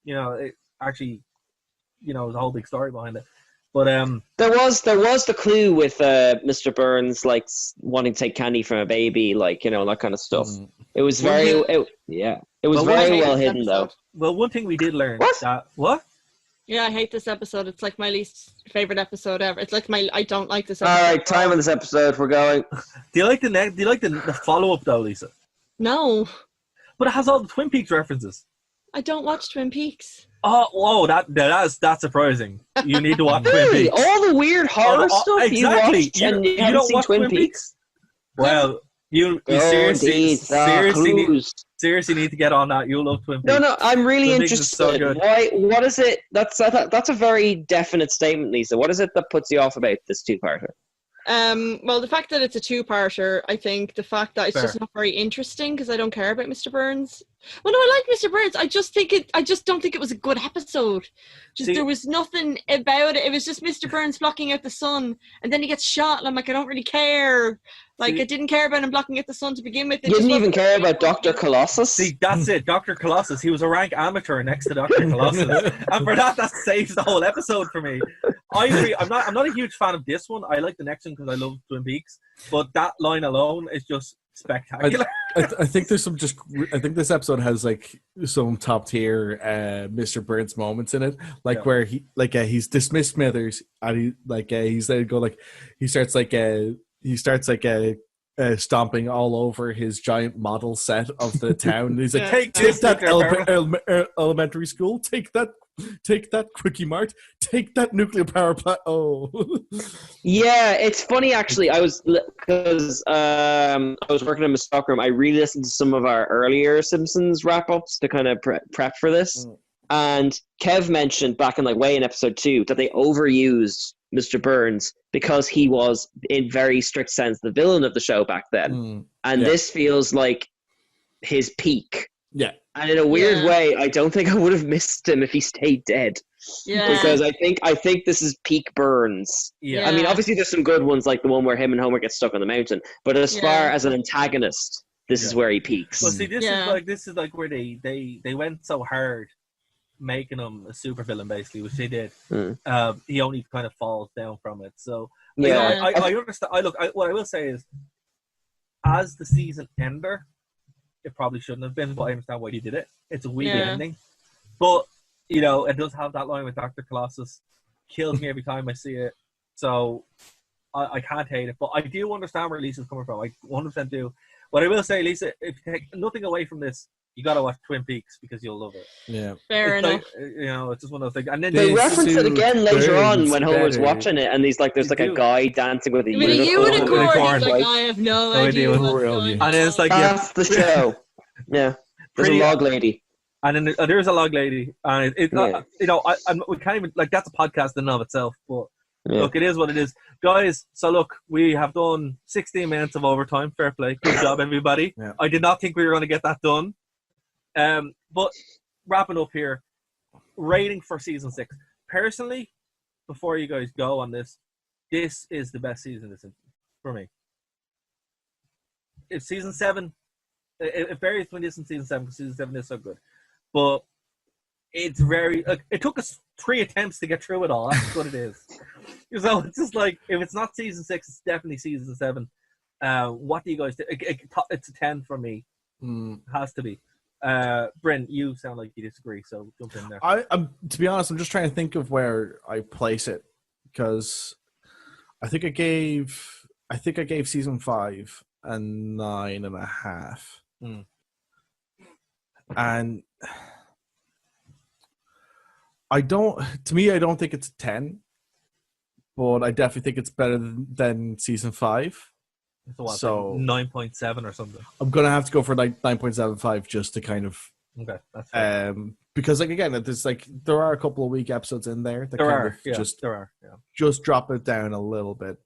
you know, it actually, you know, there's a whole big story behind it. But there was the clue with Mr. Burns like wanting to take candy from a baby, like, you know, that kind of stuff. It was very very well hidden though. Well, one thing we did learn Yeah, I hate this episode. It's like my least favorite episode ever. It's like I don't like this episode. All right, time on this episode. We're going. Do you like the follow up though, Lisa? No. But it has all the Twin Peaks references. I don't watch Twin Peaks. Oh, whoa! That's surprising. You need to watch Twin Peaks. All the weird horror stuff exactly. you watched, and you haven't seen Twin Peaks. Well, you seriously need to get on that. You'll love Twin Peaks. No, I'm really Twin Peaks is interested. so good. Why? What is it? That's a very definite statement, Lisa. What is it that puts you off about this two-parter? Well, the fact that it's a two-parter, I think the fact that it's Fair. just not very interesting because I don't care about Mr. Burns. Well, no, I like Mr. Burns. I just don't think it was a good episode. There was nothing about it. It was just Mr. Burns blocking out the sun, and then he gets shot, and I'm like, I don't really care. Like, I didn't care about him blocking out the sun to begin with. You didn't even care about Dr. Colossus? See, that's it. Dr. Colossus. He was a rank amateur next to Dr. Colossus. And for that saves the whole episode for me. I agree. I'm not a huge fan of this one. I like the next one because I love Twin Peaks. But that line alone is just spectacular. I think there's some I think this episode has like some top tier Mr. Burns moments in it, like where he's dismissed Smithers and he starts stomping all over his giant model set of the town. He's like, take that elementary school, take that Quickie Mart, take that nuclear power plant. Oh, yeah, it's funny actually. I was working in my stockroom. I re-listened to some of our earlier Simpsons wrap-ups to kind of prep for this, and Kev mentioned back in way in episode 2 that they overused Mr. Burns because he was, in very strict sense, the villain of the show back then. And this feels like his peak. Yeah. And in a weird way, I don't think I would have missed him if he stayed dead. Yeah. Because I think this is peak Burns. Yeah. I mean, obviously there's some good ones, like the one where him and Homer get stuck on the mountain. But as far as an antagonist, this is where he peaks. Well, see, this is like where they went so hard making him a supervillain, basically, which they did. He only kind of falls down from it. So I understand. What I will say is, as the season ender, it probably shouldn't have been, but I understand why he did it. It's a weak ending, but it does have that line with Dr. Colossus. Kills me every time I see it. So I can't hate it, but I do understand where Lisa's coming from. I 100% do. What I will say, Lisa, if you take nothing away from this, you gotta watch Twin Peaks because you'll love it. Yeah, fair enough. It's just one of those things. And then they reference it again later on when Homer's watching it, and he's like, "There's like a guy dancing with a unicorn." He's like, I have no idea what's going on. And then it's like, that's the show. Yeah, there's a log lady, and then there's a log lady, and we can't even that's a podcast in and of itself, but. Yeah. Look, it is what it is. Guys, so look, we have done 16 minutes of overtime. Fair play. Good job, everybody. Yeah. I did not think we were going to get that done. But wrapping up here, rating for season 6. Personally, before you guys go on this is the best season for me. If season 7, it varies between this and season 7 because season 7 is so good. But it's very, it took us 3 attempts to get through it all. That's what it is. So it's just like, if it's not season 6, it's definitely season 7. What do you guys think? It's a 10 for me. Has to be. Bryn, you sound like you disagree, so jump in there. I'm to be honest, I'm just trying to think of where I place it, because I think I gave season 5 a 9.5. And I don't think it's a 10, but I definitely think it's better than season 5. So 9.7 or something. I'm gonna have to go for like 9.75 just to kind of that's fair. Because again, there's there are a couple of weak episodes in there that just drop it down a little bit.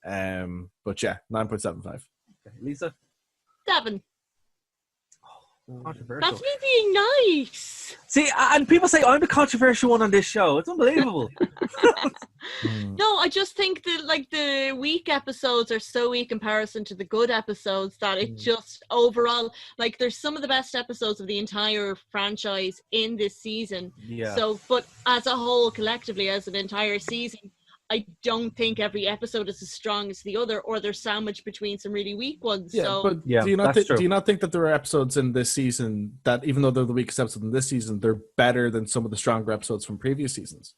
But 9.75. Okay. Lisa? 7. Controversial. That's me being nice. See, and people say I'm the controversial one on this show. It's unbelievable. No, I just think that the weak episodes are so weak in comparison to the good episodes that it just overall, there's some of the best episodes of the entire franchise in this season. Yeah. So, but as a whole, collectively, as an entire season, I don't think every episode is as strong as the other, or they're sandwiched between some really weak ones. Yeah, so. But do you not think that there are episodes in this season that, even though they're the weakest episodes in this season, they're better than some of the stronger episodes from previous seasons?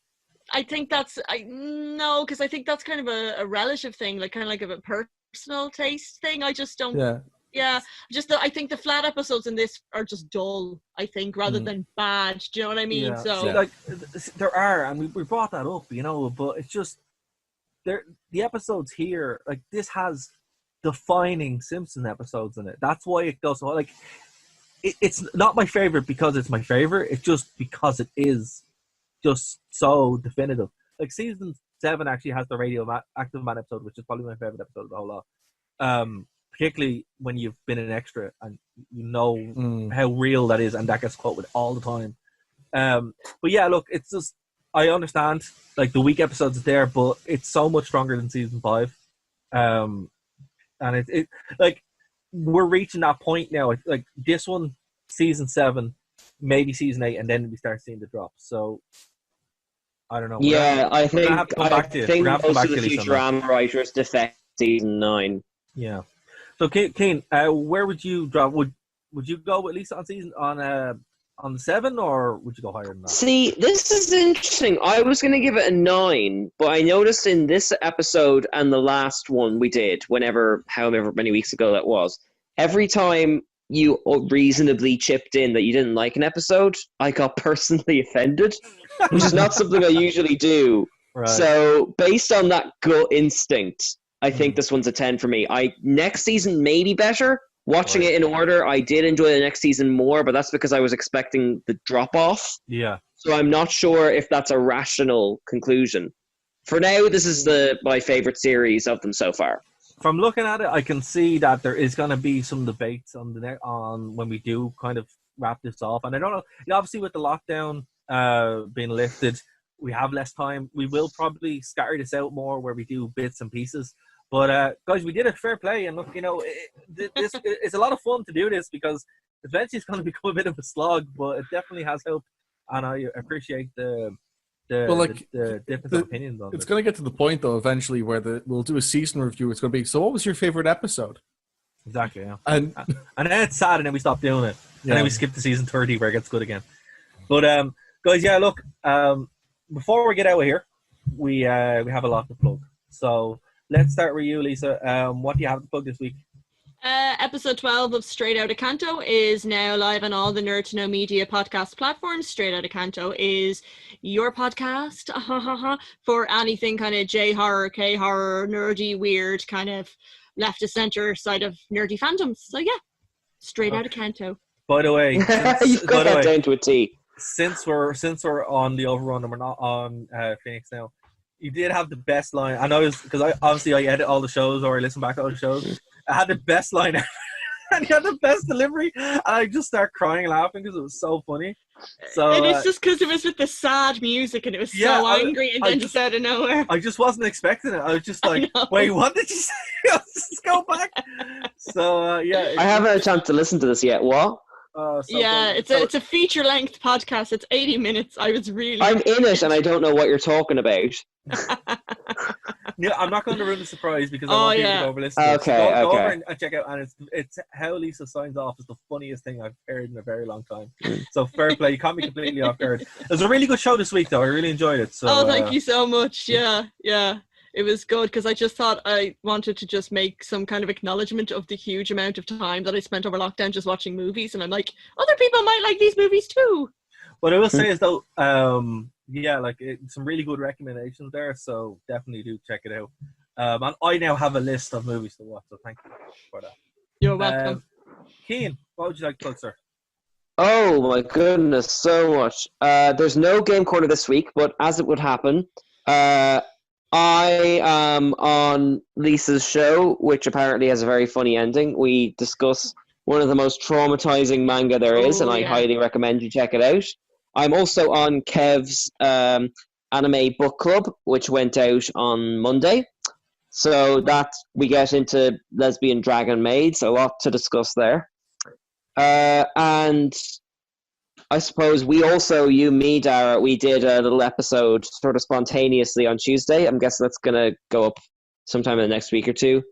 I think because I think that's kind of a relative thing, kind of like a personal taste thing. I just don't. Yeah. I think the flat episodes in this are just dull, I think, rather than bad. Do you know what I mean? Yeah. So there are, and we brought that up, but it's just the episodes here, this has defining Simpson episodes in it. That's why it goes so it's not my favorite because it's my favorite. It's just because it is just so definitive. Season 7 actually has the Radioactive Man episode, which is probably my favorite episode of the whole lot. Particularly when you've been an extra and you know how real that is, and that gets quoted all the time. But yeah, look, it's just, I understand the weak episodes are there, but it's so much stronger than season 5. And it we're reaching that point now. It's this one, season 7, maybe season 8, and then we start seeing the drop. So I don't know. Yeah, I think most of the Futurama writers defect season 9. Yeah. So, Kane, where would you drop? Would you go at least on 7, or would you go higher than that? See, this is interesting. I was going to give it a 9, but I noticed in this episode and the last one we did, however many weeks ago that was, every time you reasonably chipped in that you didn't like an episode, I got personally offended, which is not something I usually do. Right. So, based on that gut instinct, I think this one's a 10 for me. Next season may be better. Watching it in order, I did enjoy the next season more, but that's because I was expecting the drop-off. Yeah. So I'm not sure if that's a rational conclusion. for now, this is my favorite series of them so far. From looking at it, I can see that there is going to be some debates on when we do kind of wrap this off. And I don't know, obviously with the lockdown being lifted, we have less time. We will probably scatter this out more where we do bits and pieces. But guys, we did a fair play, and look, it's a lot of fun to do this because eventually it's going to become a bit of a slog, but it definitely has helped, and I appreciate the different opinions on it. It's going to get to the point though eventually where we'll do a season review. It's going to be, so what was your favorite episode? Exactly, yeah. And then it's sad, and then we stop doing it, and then we skip to season 30 where it gets good again. But guys, yeah, look, before we get out of here, we have a lot to plug. So let's start with you, Lisa. What do you have to plug this week? Episode 12 of Straight Outta Canto is now live on all the Nerd to Know Media podcast platforms. Straight Outta Canto is your podcast for anything kind of J-horror, K-horror, nerdy, weird, kind of left to center side of nerdy fandoms. So yeah, Straight Outta Canto. By the way, you've got that down to a T. Since we're on the overrun and we're not on Phoenix now, you did have the best line. I know because I edit all the shows or I listen back to all the shows. I had the best line ever. And you had the best delivery. And I just start crying laughing because it was so funny. So and it's just because it was with the sad music and it was so angry and then just out of nowhere. I just wasn't expecting it. I was just like, wait, what did you say? Let's go back. So yeah. I haven't had a chance to listen to this yet. What? It's a feature-length podcast. It's 80 minutes. I'm in it and I don't know what you're talking about. Yeah, I'm not going to ruin the surprise because I want people to go over listen. Okay, go over and check out, and it's how Lisa signs off is the funniest thing I've heard in a very long time. So fair play, you caught me completely off guard. It was a really good show this week, though. I really enjoyed it. So thank you so much. Yeah. It was good because I just thought I wanted to just make some kind of acknowledgement of the huge amount of time that I spent over lockdown just watching movies, and I'm like, other people might like these movies too. What I will say is though, some really good recommendations there, so definitely do check it out. And I now have a list of movies to watch, so thank you for that. You're welcome. Keane, what would you like to plug, sir? Oh my goodness, so much. There's no game corner this week, but as it would happen, I am on Lisa's show, which apparently has a very funny ending. We discuss one of the most traumatizing manga there is, and I highly recommend you check it out. I'm also on Kev's anime book club, which went out on Monday. So that we get into lesbian dragon maids, a lot to discuss there. And I suppose we also, Dara, we did a little episode sort of spontaneously on Tuesday. I'm guessing that's going to go up sometime in the next week or two.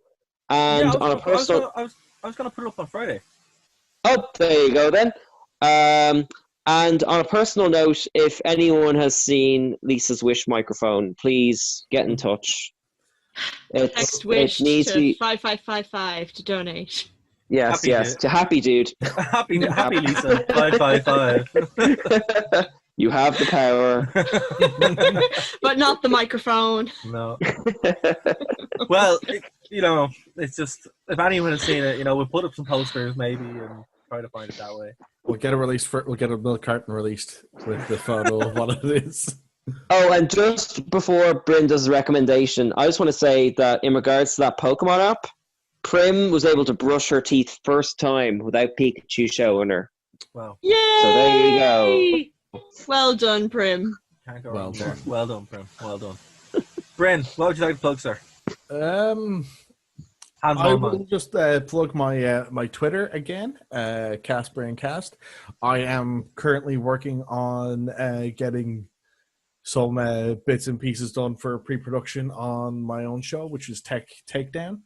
And I was going to put it up on Friday. Oh, there you go then. And on a personal note, if anyone has seen Lisa's Wish microphone, please get in touch. Text Wish to 5555 to donate. Yes, Dude. to Happy Dude. happy Lisa. 555. You have the power. But not the microphone. No. Well, it's just, if anyone has seen it, we'll put up some posters maybe and try to find it that way. We'll get a milk carton released with the photo of what it is. Oh, and just before Bryn does the recommendation, I just want to say that in regards to that Pokemon app, Prim was able to brush her teeth first time without Pikachu showing her. Wow. Yay! So there you go. Well done, Prim. Can't go wrong there. Well done, Prim. Well done. Bryn, what would you like to plug, sir? I will just plug my Twitter again, CastBrainCast. I am currently working on getting some bits and pieces done for pre-production on my own show, which is Tech Takedown,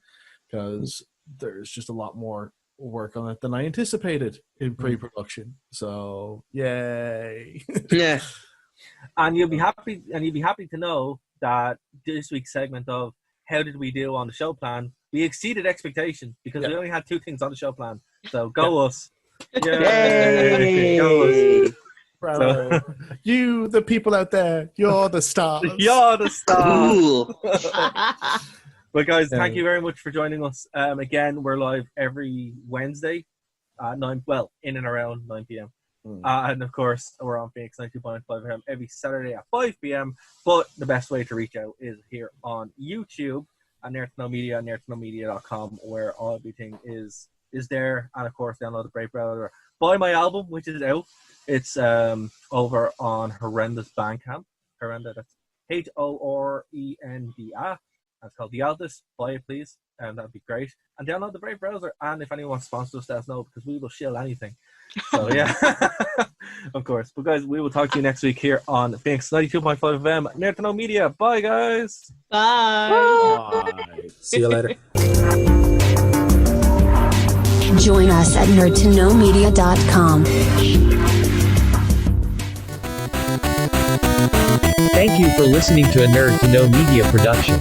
because there's just a lot more work on it than I anticipated in pre-production. So, yay! Yeah. And you'll be happy to know that this week's segment of How Did We Do on the Show Plan, we exceeded expectations because we only had 2 things on the show plan. So go us. Yay! Go us. Bravo. You, the people out there, you're the stars. You're the stars. Cool. But guys, thank you very much for joining us. Again, we're live every Wednesday at 9, well, in and around 9 p.m. And of course, we're on Phoenix 92.5 FM every Saturday at 5 p.m. But the best way to reach out is here on YouTube at Nerd to Know Media, nerdtoknowmedia.com, where all everything is there. And of course, download the Brave browser. Buy my album, which is out. It's over on Horrendous Bandcamp. Horrenda, that's Horenda. It's called The Aldous. Buy it, please. And that'd be great. And download the Brave browser. And if anyone wants to sponsor us, let us know, because we will shill anything. So, yeah. Of course. But, guys, we will talk to you next week here on Phoenix 92.5 FM, Nerd to Know Media. Bye, guys. Bye. Bye. See you later. Join us at nerdtoknowmedia.com. Thank you for listening to a Nerd to Know Media production.